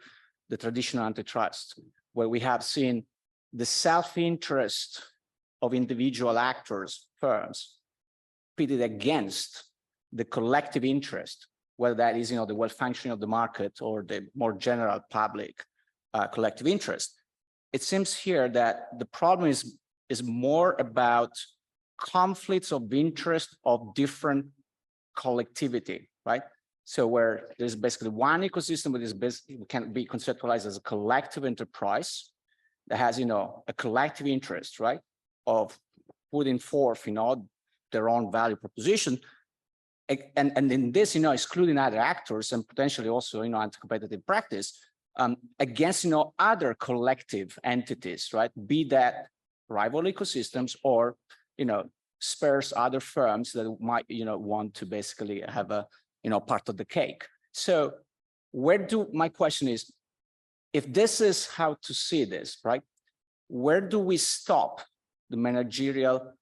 Speaker 6: the traditional antitrust, where we have seen the self-interest of individual actors, firms, pitted against the collective interest, whether that is, the well-functioning of the market or the more general public collective interest. It seems here that the problem is more about conflicts of interest of different collectivity, right? So where there's basically one ecosystem that is basically can be conceptualized as a collective enterprise that has, a collective interest, right, of putting forth, their own value proposition. And in this, excluding other actors and potentially also, anti-competitive practice against, other collective entities, right? Be that rival ecosystems or, sparse other firms that might, want to basically have a, part of the cake. So my question is, if this is how to see this, right? Where do we stop the managerial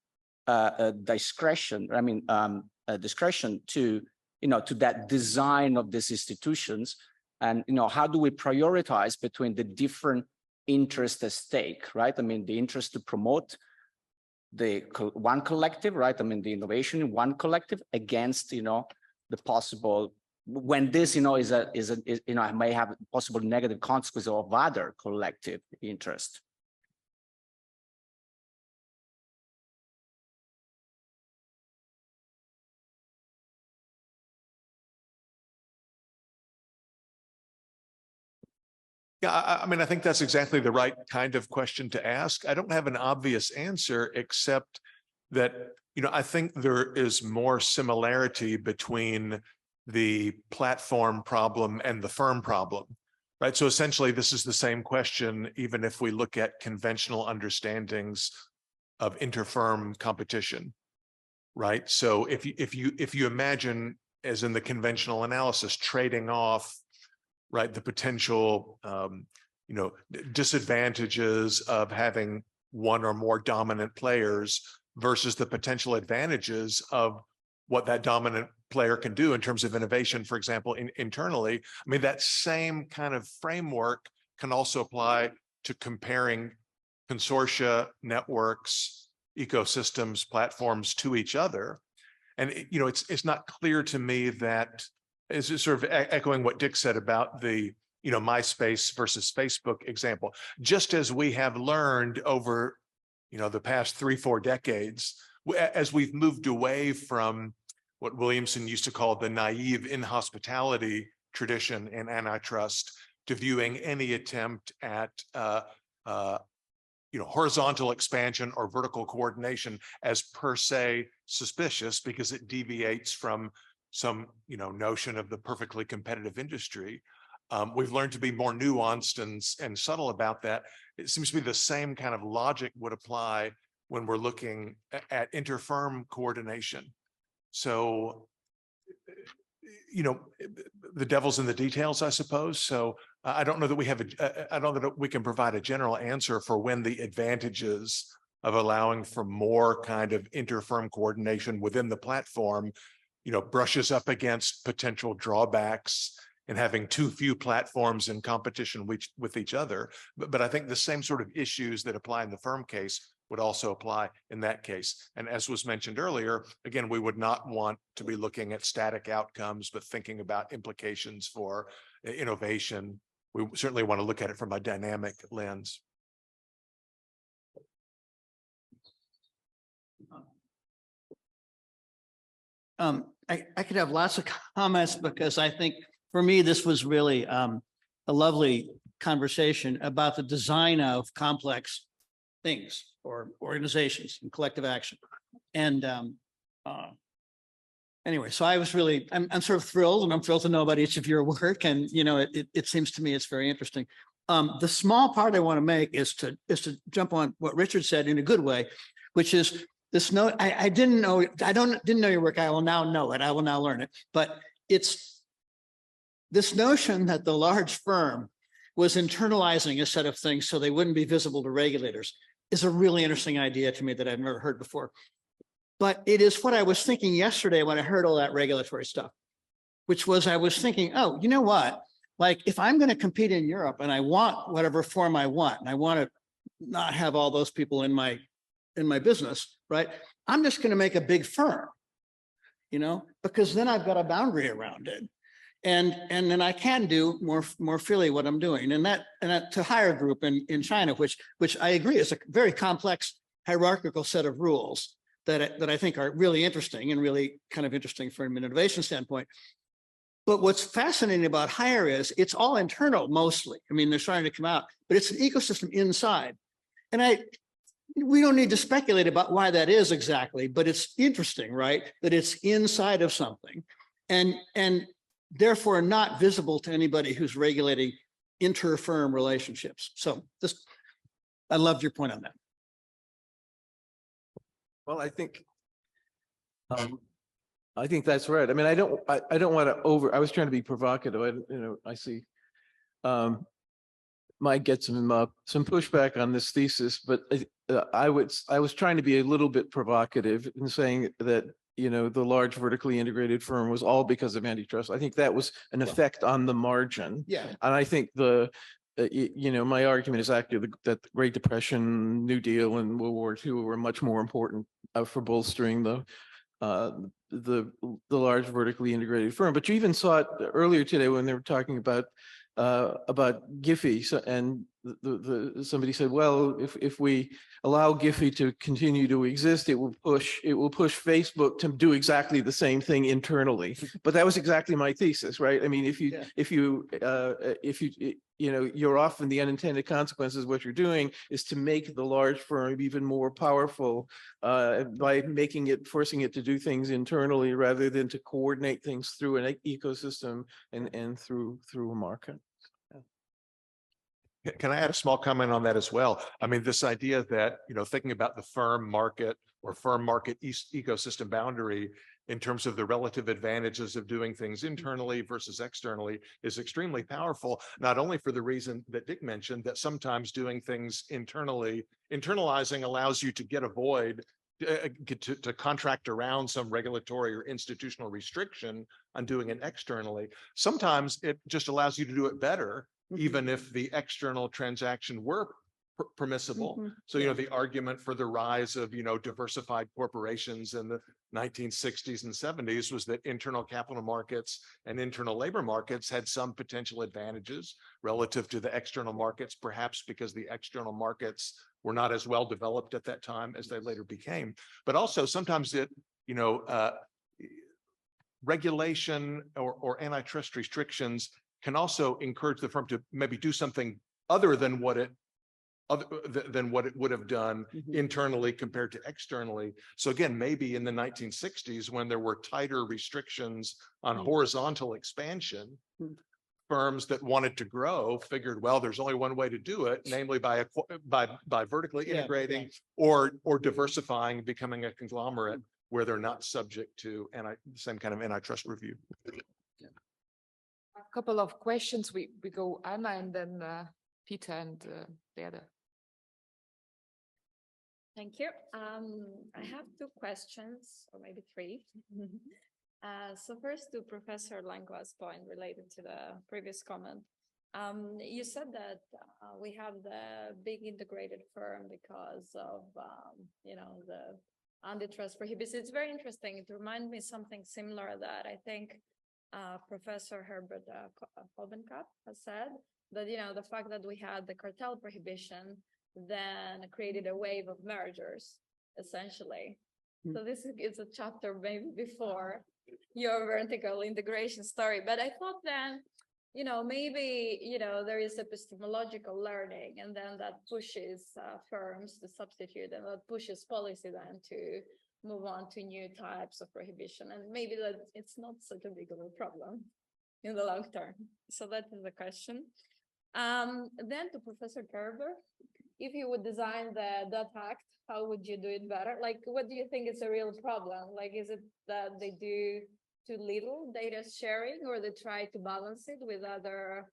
Speaker 6: discretion? Discretion to, to that design of these institutions, and how do we prioritize between the different interests at stake, right? The interest to promote the one collective, right? The innovation in one collective against, the possible when this, may have possible negative consequences of other collective interest.
Speaker 2: Yeah, I think that's exactly the right kind of question to ask. I don't have an obvious answer, except that, I think there is more similarity between the platform problem and the firm problem, right? So essentially, this is the same question, even if we look at conventional understandings of interfirm competition, right? So if you imagine, as in the conventional analysis, trading off, right, the potential, disadvantages of having one or more dominant players versus the potential advantages of what that dominant player can do in terms of innovation, for example, internally. That same kind of framework can also apply to comparing consortia, networks, ecosystems, platforms to each other. And, it's not clear to me that, is sort of echoing what Dick said about the, MySpace versus Facebook example. Just as we have learned over, the past 3-4 decades, as we've moved away from what Williamson used to call the naive inhospitality tradition in antitrust, to viewing any attempt at, horizontal expansion or vertical coordination as per se suspicious because it deviates from some, notion of the perfectly competitive industry. We've learned to be more nuanced and subtle about that. It seems to be the same kind of logic would apply when we're looking at interfirm coordination. So, the devil's in the details, I suppose. So I don't know that we have I don't know that we can provide a general answer for when the advantages of allowing for more kind of interfirm coordination within the platform, brushes up against potential drawbacks and having too few platforms in competition with each other. But I think the same sort of issues that apply in the firm case would also apply in that case. And as was mentioned earlier, again, we would not want to be looking at static outcomes, but thinking about implications for innovation. We certainly want to look at it from a dynamic lens.
Speaker 7: I could have lots of comments because I think for me, this was really a lovely conversation about the design of complex things or organizations and collective action. And anyway, so I was really, I'm sort of thrilled, and I'm thrilled to know about each of your work. And, it seems to me it's very interesting. The small part I want to make is to jump on what Richard said in a good way, which is this note. I didn't know your work. I will now know it. I will now learn it. But it's this notion that the large firm was internalizing a set of things so they wouldn't be visible to regulators is a really interesting idea to me that I've never heard before. But it is what I was thinking yesterday when I heard all that regulatory stuff, which was I was thinking, oh, you know what? Like if I'm going to compete in Europe and I want whatever form I want, and I want to not have all those people in my business, right? I'm just going to make a big firm, because then I've got a boundary around it. And then I can do more freely what I'm doing. And that to hire group in China, which I agree is a very complex hierarchical set of rules. that I think are really interesting and really kind of interesting from an innovation standpoint. But what's fascinating about higher is it's all internal mostly. I mean, they're starting to come out, but it's an ecosystem inside. And we don't need to speculate about why that is exactly, but it's interesting, right? That it's inside of something and therefore not visible to anybody who's regulating inter-firm relationships. So I loved your point on that.
Speaker 5: Well, I think that's right. I mean, I don't want to I was trying to be provocative. I see might get some pushback on this thesis, but I was trying to be a little bit provocative in saying that, the large vertically integrated firm was all because of antitrust. I think that was an effect on the margin.
Speaker 7: Yeah.
Speaker 5: And I think my argument is actually that the Great Depression, New Deal, and World War II were much more important for bolstering the large vertically integrated firm. But you even saw it earlier today when they were talking about Giphy. So, and somebody said, well, if we allow Giphy to continue to exist, it will push Facebook to do exactly the same thing internally. But that was exactly my thesis, right? I mean, you're often the unintended consequences. What you're doing is to make the large firm even more powerful by forcing it to do things internally rather than to coordinate things through an ecosystem and through a market.
Speaker 2: Can I add a small comment on that as well? I mean, this idea that, thinking about the firm market or firm market ecosystem boundary in terms of the relative advantages of doing things internally versus externally is extremely powerful, not only for the reason that Dick mentioned, that sometimes doing things internalizing allows you to to contract around some regulatory or institutional restriction on doing it externally. Sometimes it just allows you to do it better, even if the external transaction were permissible. So, the argument for the rise of, diversified corporations in the 1960s and 70s was that internal capital markets and internal labor markets had some potential advantages relative to the external markets, perhaps because the external markets were not as well developed at that time as they later became. But also sometimes regulation or antitrust restrictions can also encourage the firm to maybe do something other than what it would have done internally compared to externally. So again, maybe in the 1960s, when there were tighter restrictions on horizontal expansion, firms that wanted to grow figured, well, there's only one way to do it, namely by vertically integrating or diversifying, becoming a conglomerate where they're not subject to the same kind of antitrust review.
Speaker 1: A couple of questions. We go Anna and then Peter and the other.
Speaker 8: Thank you. I have two questions, or maybe three. So first, to Professor Langlois' point related to the previous comment. You said that we have the big integrated firm because of, the antitrust prohibition. It's very interesting. It reminds me something similar that I think Professor Herbert has said that, the fact that we had the cartel prohibition then created a wave of mergers, essentially. So this is a chapter maybe before your vertical integration story. But I thought then, maybe, there is epistemological learning, and then that pushes firms to substitute, and that pushes policy then to move on to new types of prohibition. And maybe that it's not such a big of a problem in the long term. So that is the question. Then to Professor Kerber, if you would design the Dot Act, how would you do it better? Like, what do you think is a real problem? Like, is it that they do too little data sharing, or they try to balance it with other,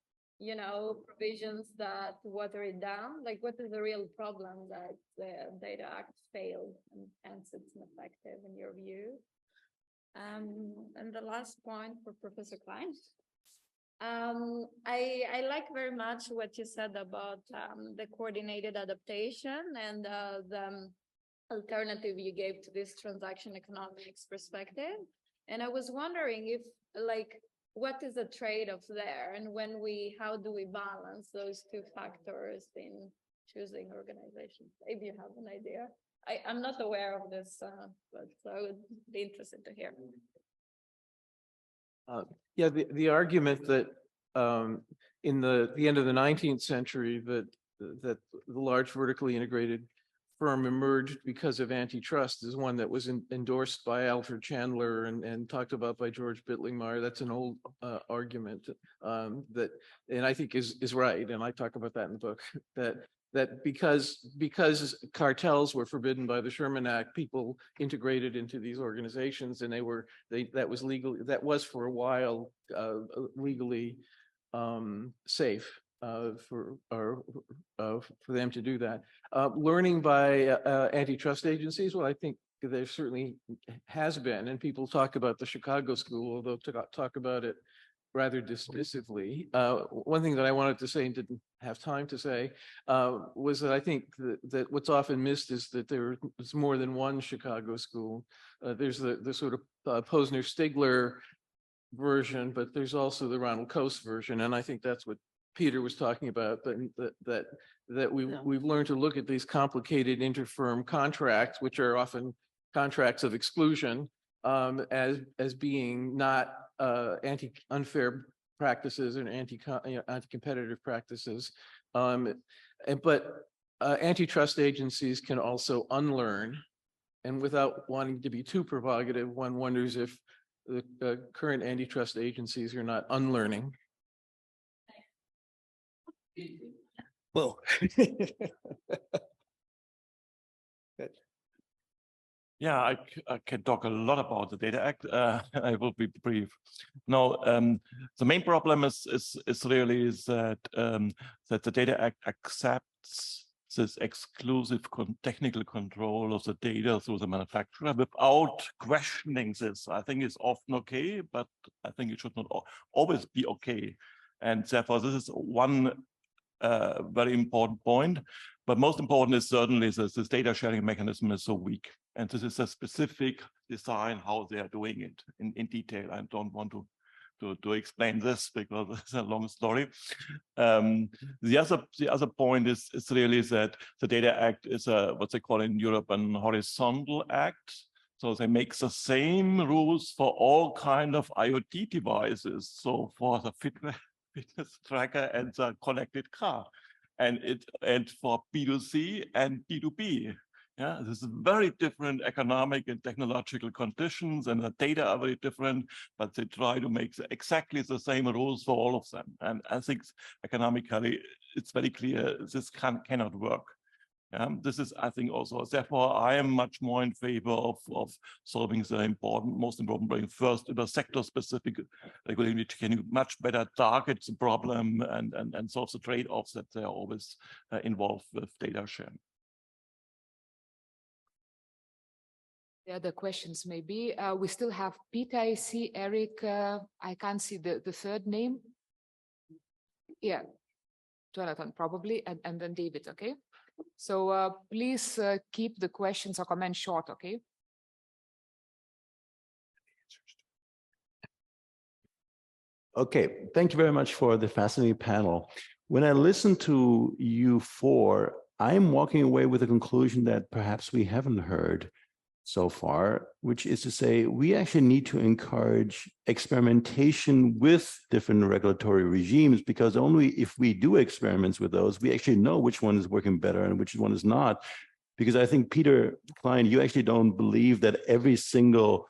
Speaker 8: provisions that water it down? Like, what is the real problem that the Data Act failed and hence it's ineffective in your view? And the last point for Professor Klein. I like very much what you said about the coordinated adaptation and the alternative you gave to this transaction economics perspective. And I was wondering if, what is the trade-off there, and how do we balance those two factors in choosing organizations? Maybe you have an idea. I'm not aware of this, but I would be interested to hear.
Speaker 5: Yeah, the argument that in the end of the 19th century that the large vertically integrated firm emerged because of antitrust is one that was endorsed by Alfred Chandler and talked about by George Bittlingmeyer. That's an old argument that, and I think is right, and I talk about that in the book, that because cartels were forbidden by the Sherman Act, people integrated into these organizations, and that was legal. That was for a while legally safe for them to do that. Learning by antitrust agencies, well, I think there certainly has been, and people talk about the Chicago School, although talk about it rather dismissively. One thing that I wanted to say and didn't have time to say was that I think that what's often missed is that there's more than one Chicago School. There's the sort of Posner-Stigler version, but there's also the Ronald Coase version, and I think that's what Peter was talking about. That we've learned to look at these complicated interfirm contracts, which are often contracts of exclusion, as being not unfair practices and anti-competitive practices, but antitrust agencies can also unlearn, and without wanting to be too provocative, one wonders if the current antitrust agencies are not unlearning.
Speaker 7: Well.
Speaker 4: Yeah, I can talk a lot about the Data Act. I will be brief. Now, the main problem is really that that the Data Act accepts this exclusive technical control of the data through the manufacturer without questioning this. I think it's often okay, but I think it should not always be okay. And therefore, this is one very important point. But most important is certainly that this data sharing mechanism is so weak. And this is a specific design how they are doing it in detail. I don't want to explain this because it's a long story. The other point is really that the Data Act is what they call in Europe an horizontal act. So they make the same rules for all kind of IoT devices. So for the fitness tracker and the connected car, and for B2C and B2B. Yeah, this is very different economic and technological conditions, and the data are very different, but they try to make exactly the same rules for all of them. And I think economically, it's very clear this cannot work. This is, I think, also, therefore, I am much more in favor of solving the most important problem first in a sector-specific regulation, which can much better target the problem and solve the trade-offs that they are always involved with data sharing.
Speaker 1: The other questions maybe. We still have Peter, I see, Eric, I can't see the third name. Yeah, Jonathan probably, and then David, okay? So please keep the questions or comments short, okay?
Speaker 9: Okay, thank you very much for the fascinating panel. When I listen to you four, I'm walking away with a conclusion that perhaps we haven't heard so far, which is to say we actually need to encourage experimentation with different regulatory regimes, because only if we do experiments with those, we actually know which one is working better and which one is not. Because I think, Peter, Klein, you actually don't believe that every single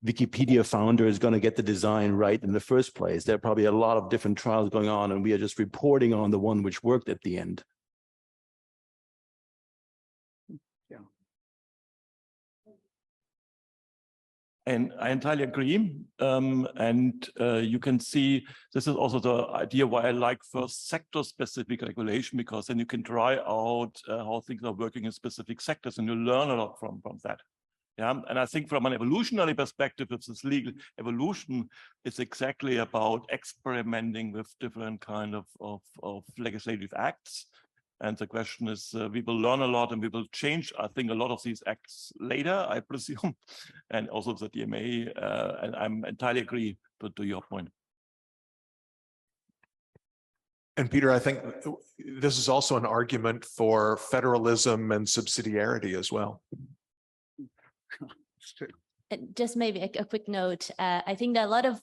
Speaker 9: Wikipedia founder is going to get the design right in the first place. There are probably a lot of different trials going on, and we are just reporting on the one which worked at the end.
Speaker 4: And I entirely agree. You can see this is also the idea why I like first sector-specific regulation, because then you can try out how things are working in specific sectors, and you learn a lot from that. Yeah, and I think from an evolutionary perspective, if this legal evolution is exactly about experimenting with different kind of legislative acts. And the question is, we will learn a lot and we will change, I think, a lot of these acts later, I presume, and also the DMA, and I'm entirely agree to your point.
Speaker 2: And Peter, I think this is also an argument for federalism and subsidiarity as well.
Speaker 7: It's true.
Speaker 3: And just maybe a quick note. I think that a lot of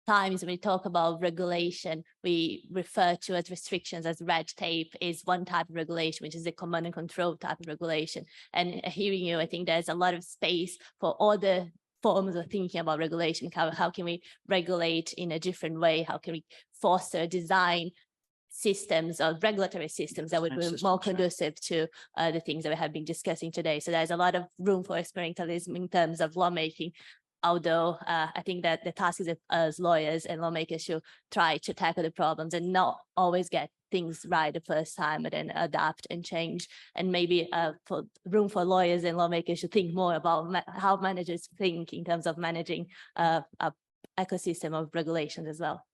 Speaker 3: times when we talk about regulation, we refer to as restrictions as red tape is one type of regulation, which is a command and control type of regulation. And hearing you, I think there's a lot of space for other forms of thinking about regulation. How can we regulate in a different way? How can we foster design systems or regulatory systems that would be more conducive to the things that we have been discussing today? So there's a lot of room for experimentalism in terms of lawmaking. Although I think that the task is as lawyers and lawmakers should try to tackle the problems and not always get things right the first time, but then adapt and change. And maybe for room for lawyers and lawmakers to think more about how managers think in terms of managing a ecosystem of regulations as well.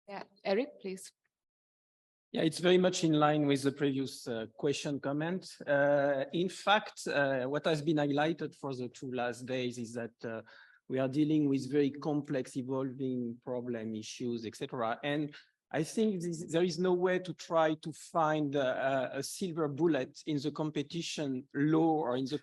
Speaker 1: Yeah, Eric, please.
Speaker 10: Yeah, it's very much in line with the previous question comment. In fact, what has been highlighted for the 2 last days is that we are dealing with very complex, evolving problem issues, etc. And I think there is no way to try to find a silver bullet in the competition law or in the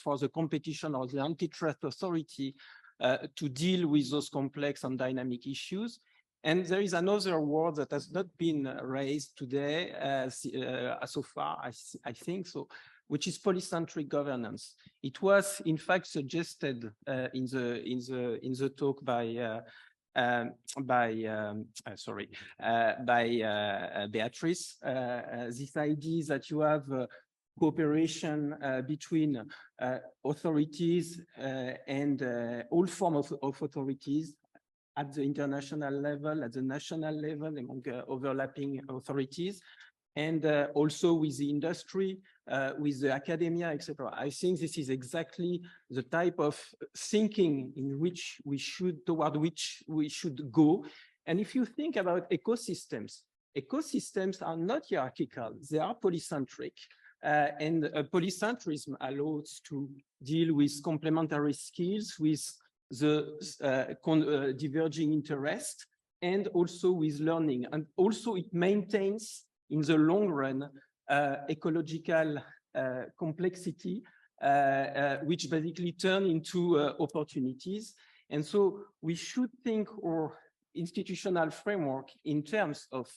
Speaker 10: for the competition or the antitrust authority to deal with those complex and dynamic issues. And there is another word that has not been raised today so far, I think so, which is polycentric governance. It was in fact suggested in the talk by Beatriz. This idea that you have cooperation between authorities and all forms of authorities at the international level, at the national level, among overlapping authorities, and also with the industry, with the academia, etc. I think this is exactly the type of thinking in which we should, toward which we should go. And if you think about ecosystems, ecosystems are not hierarchical, they are polycentric. And polycentrism allows to deal with complementary skills, with the diverging interest, and also with learning. And also it maintains in the long run ecological complexity, which basically turn into opportunities. And so we should think our institutional framework in terms of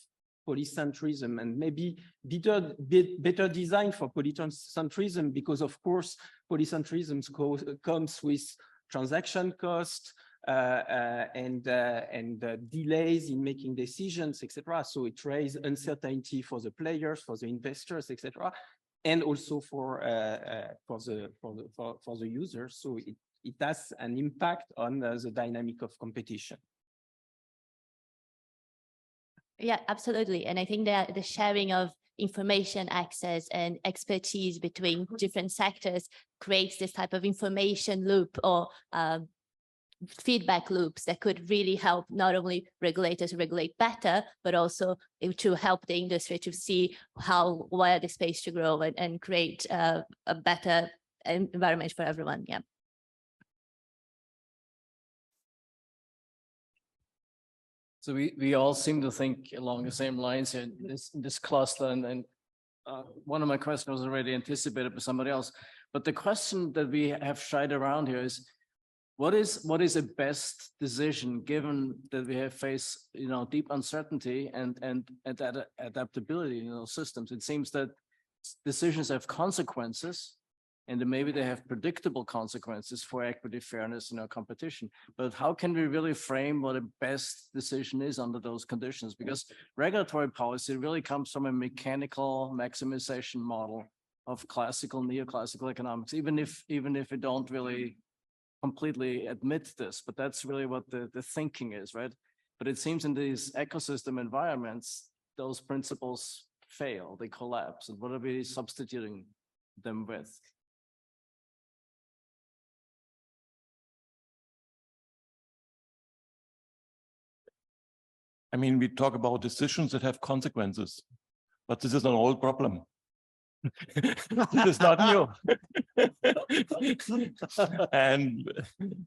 Speaker 10: polycentrism, and maybe better design for polycentrism, because of course polycentrism comes with transaction cost and delays in making decisions, etc. So it raises uncertainty for the players, for the investors, etc., and also for the users. So it has an impact on the dynamic of competition.
Speaker 3: Yeah, absolutely. And I think that the sharing of information access and expertise between different sectors creates this type of information loop or feedback loops that could really help not only regulators regulate better, but also to help the industry to see where the space to grow and create a better environment for everyone. Yeah.
Speaker 11: So we all seem to think along the same lines in this cluster, and one of my questions was already anticipated by somebody else. But the question that we have shied around here is, what is a best decision given that we have faced deep uncertainty and adaptability in those systems? It seems that decisions have consequences, and then maybe they have predictable consequences for equity, fairness, competition. But how can we really frame what a best decision is under those conditions? Because regulatory policy really comes from a mechanical maximization model of classical, neoclassical economics, even if we don't really completely admit this, but that's really what the thinking is, right? But it seems in these ecosystem environments, those principles fail, they collapse. And what are we substituting them with?
Speaker 4: I mean, we talk about decisions that have consequences, but this is an old problem. This is not new. and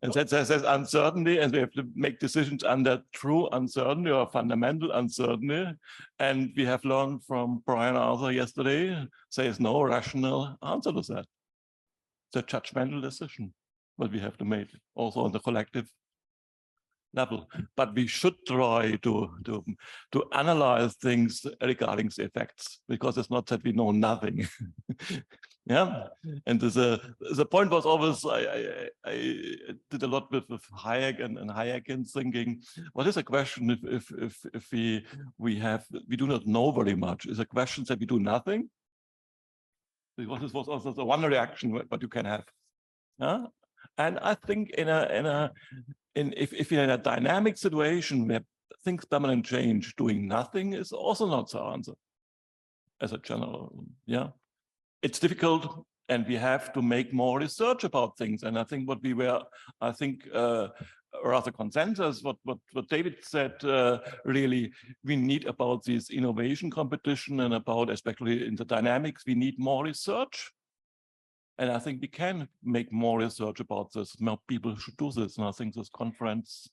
Speaker 4: there's uncertainty, and we have to make decisions under true uncertainty or fundamental uncertainty. And we have learned from Brian Arthur yesterday, there's no rational answer to that. It's a judgmental decision, but we have to make also on the collective level. But we should try to analyze things regarding the effects, because it's not that we know nothing. Yeah, and the point was always I did a lot with Hayek and Hayekian thinking. What is a question if we do not know very much? Is a question that we do nothing? Because this was also the one reaction what you can have. Yeah? And I think if you're in a dynamic situation where things permanently change, doing nothing is also not the answer as a general. Yeah, it's difficult, and we have to make more research about things. And I think what we were, rather consensus, what David said, really, we need about this innovation competition and about, especially in the dynamics, we need more research. And I think we can make more research about this. More people should do this. And I think this conference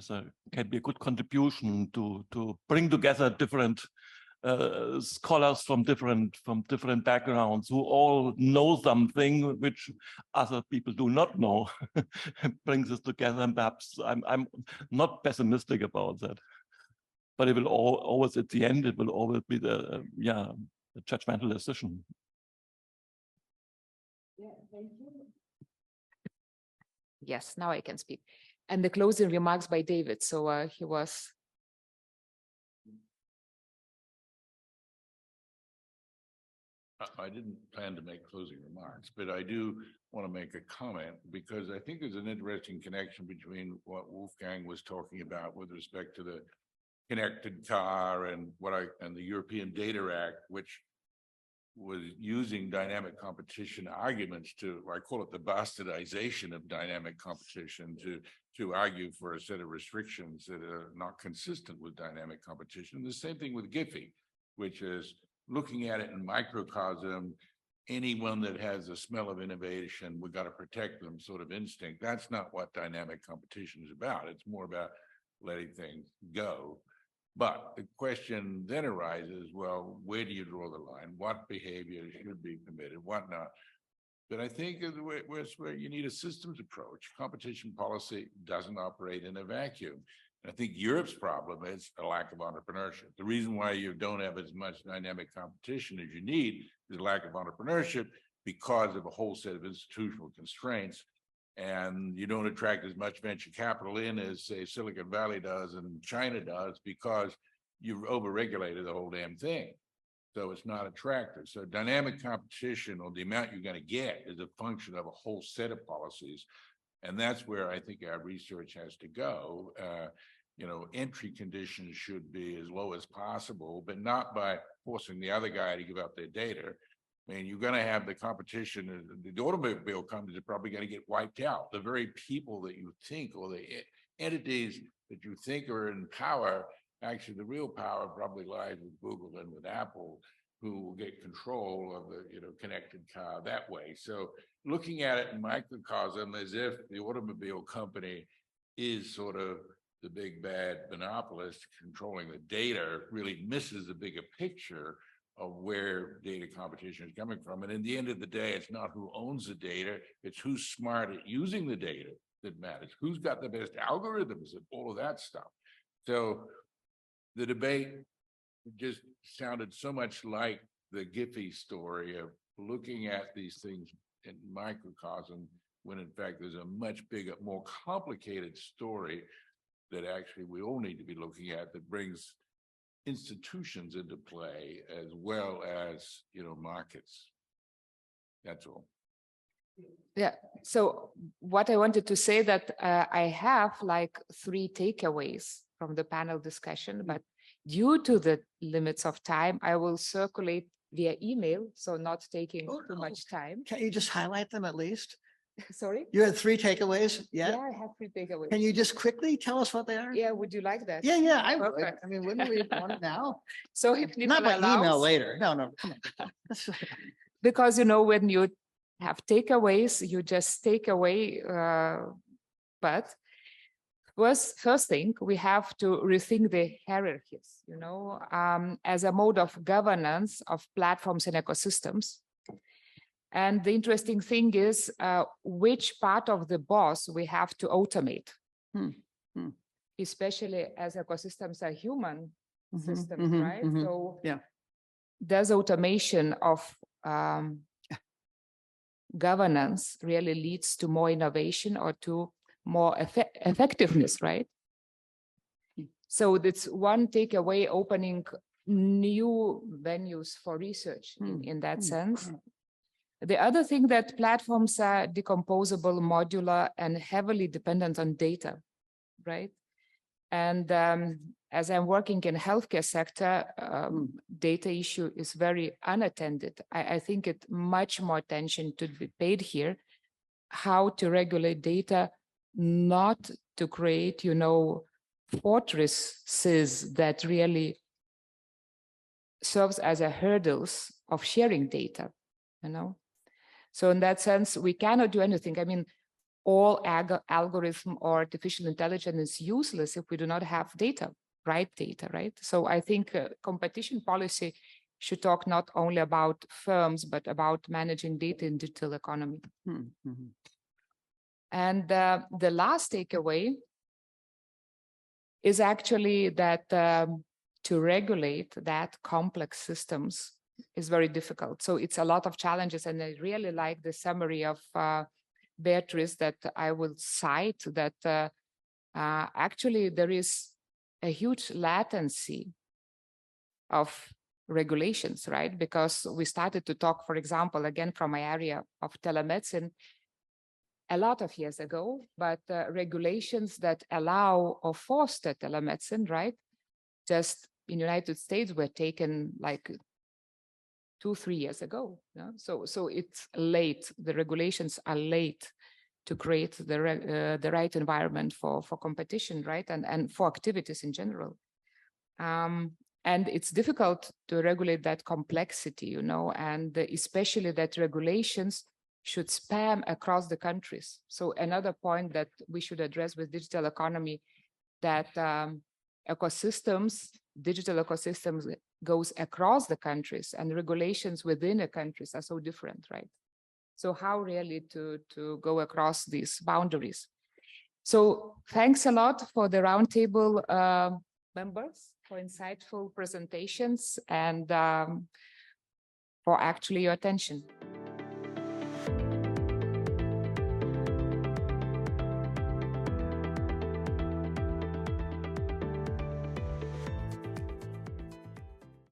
Speaker 4: can be a good contribution to bring together different scholars from different backgrounds who all know something which other people do not know. Brings us together, and perhaps I'm not pessimistic about that. But it will always, at the end, it will always be the judgmental decision.
Speaker 1: Yeah, thank you. Yes, now I can speak. And the closing remarks by David. So he was.
Speaker 12: I didn't plan to make closing remarks, but I do want to make a comment, because I think there's an interesting connection between what Wolfgang was talking about with respect to the connected car and the European Data Act, which was using dynamic competition arguments to, I call it the bastardization of dynamic competition, to argue for a set of restrictions that are not consistent with dynamic competition. The same thing with GIFI, which is looking at it in microcosm. Anyone that has a smell of innovation, we've got to protect them sort of instinct. That's not what dynamic competition is about. It's more about letting things go. But the question then arises, well, where do you draw the line? What behavior should be permitted, what not? But I think where you need a systems approach. Competition policy doesn't operate in a vacuum. I think Europe's problem is a lack of entrepreneurship. The reason why you don't have as much dynamic competition as you need is a lack of entrepreneurship, because of a whole set of institutional constraints. And you don't attract as much venture capital in as, say, Silicon Valley does and China does, because you've overregulated the whole damn thing. So it's not attractive. So dynamic competition, or the amount you're going to get, is a function of a whole set of policies. And that's where I think our research has to go. Entry conditions should be as low as possible, but not by forcing the other guy to give up their data. I mean, you're going to have the competition. The automobile companies are probably going to get wiped out. The very people that you think, or the entities that you think are in power, actually the real power probably lies with Google and with Apple, who will get control of the connected car that way. So looking at it in microcosm, as if the automobile company is sort of the big bad monopolist controlling the data, really misses the bigger picture of where data competition is coming from. And in the end of the day, it's not who owns the data, it's who's smart at using the data that matters. Who's got the best algorithms and all of that stuff. So the debate just sounded so much like the Giphy story of looking at these things in microcosm, when in fact there's a much bigger, more complicated story that actually we all need to be looking at, that brings institutions into play as well as markets. That's all.
Speaker 1: Yeah, so what I wanted to say that I have like 3 takeaways from the panel discussion, but due to the limits of time, I will circulate via email, so not taking too much time.
Speaker 7: Can't you just highlight them at least?
Speaker 1: Sorry?
Speaker 7: You had 3 takeaways?
Speaker 1: Yeah, I have 3 takeaways.
Speaker 7: Can you just quickly tell us what they are?
Speaker 1: Yeah, would you like that?
Speaker 7: Yeah, I would.
Speaker 1: Perfect.
Speaker 7: I mean, wouldn't we want it now?
Speaker 1: So if
Speaker 7: Not by
Speaker 1: Nicola
Speaker 7: email
Speaker 1: allows,
Speaker 7: later. No, come on.
Speaker 1: because when you have takeaways, you just take away. But first thing, we have to rethink the hierarchies. As a mode of governance of platforms and ecosystems. And the interesting thing is which part of the boss we have to automate, especially as ecosystems are human systems, right? So
Speaker 7: yeah,
Speaker 1: does automation of governance really leads to more innovation or to more effectiveness, right? So it's one takeaway, opening new venues for research in that sense. The other thing that platforms are decomposable, modular, and heavily dependent on data, right? And as I'm working in healthcare sector, data issue is very unattended. I think it much more attention to be paid here, how to regulate data, not to create, you know, fortresses that really serves as a hurdles of sharing data, you know. So in that sense, we cannot do anything. I mean, all algorithm or artificial intelligence is useless if we do not have data, right? So I think competition policy should talk not only about firms, but about managing data in digital economy. And the last takeaway is actually that to regulate that complex systems is very difficult. So it's a lot of challenges. And I really like the summary of Beatriz that I will cite, that actually there is a huge latency of regulations, right? Because we started to talk, for example, again, from my area of telemedicine a lot of years ago, but regulations that allow or foster telemedicine, right? Just in the United States were taken like 2-3 years ago. Yeah? So it's late. The regulations are late to create the right environment for competition, right? And for activities in general. And it's difficult to regulate that complexity, you know, and especially that regulations should span across the countries. So another point that we should address with digital economy, that digital ecosystems goes across the countries, and regulations within the countries are so different, right? So how really to go across these boundaries? So thanks a lot for the roundtable members for insightful presentations and for actually your attention.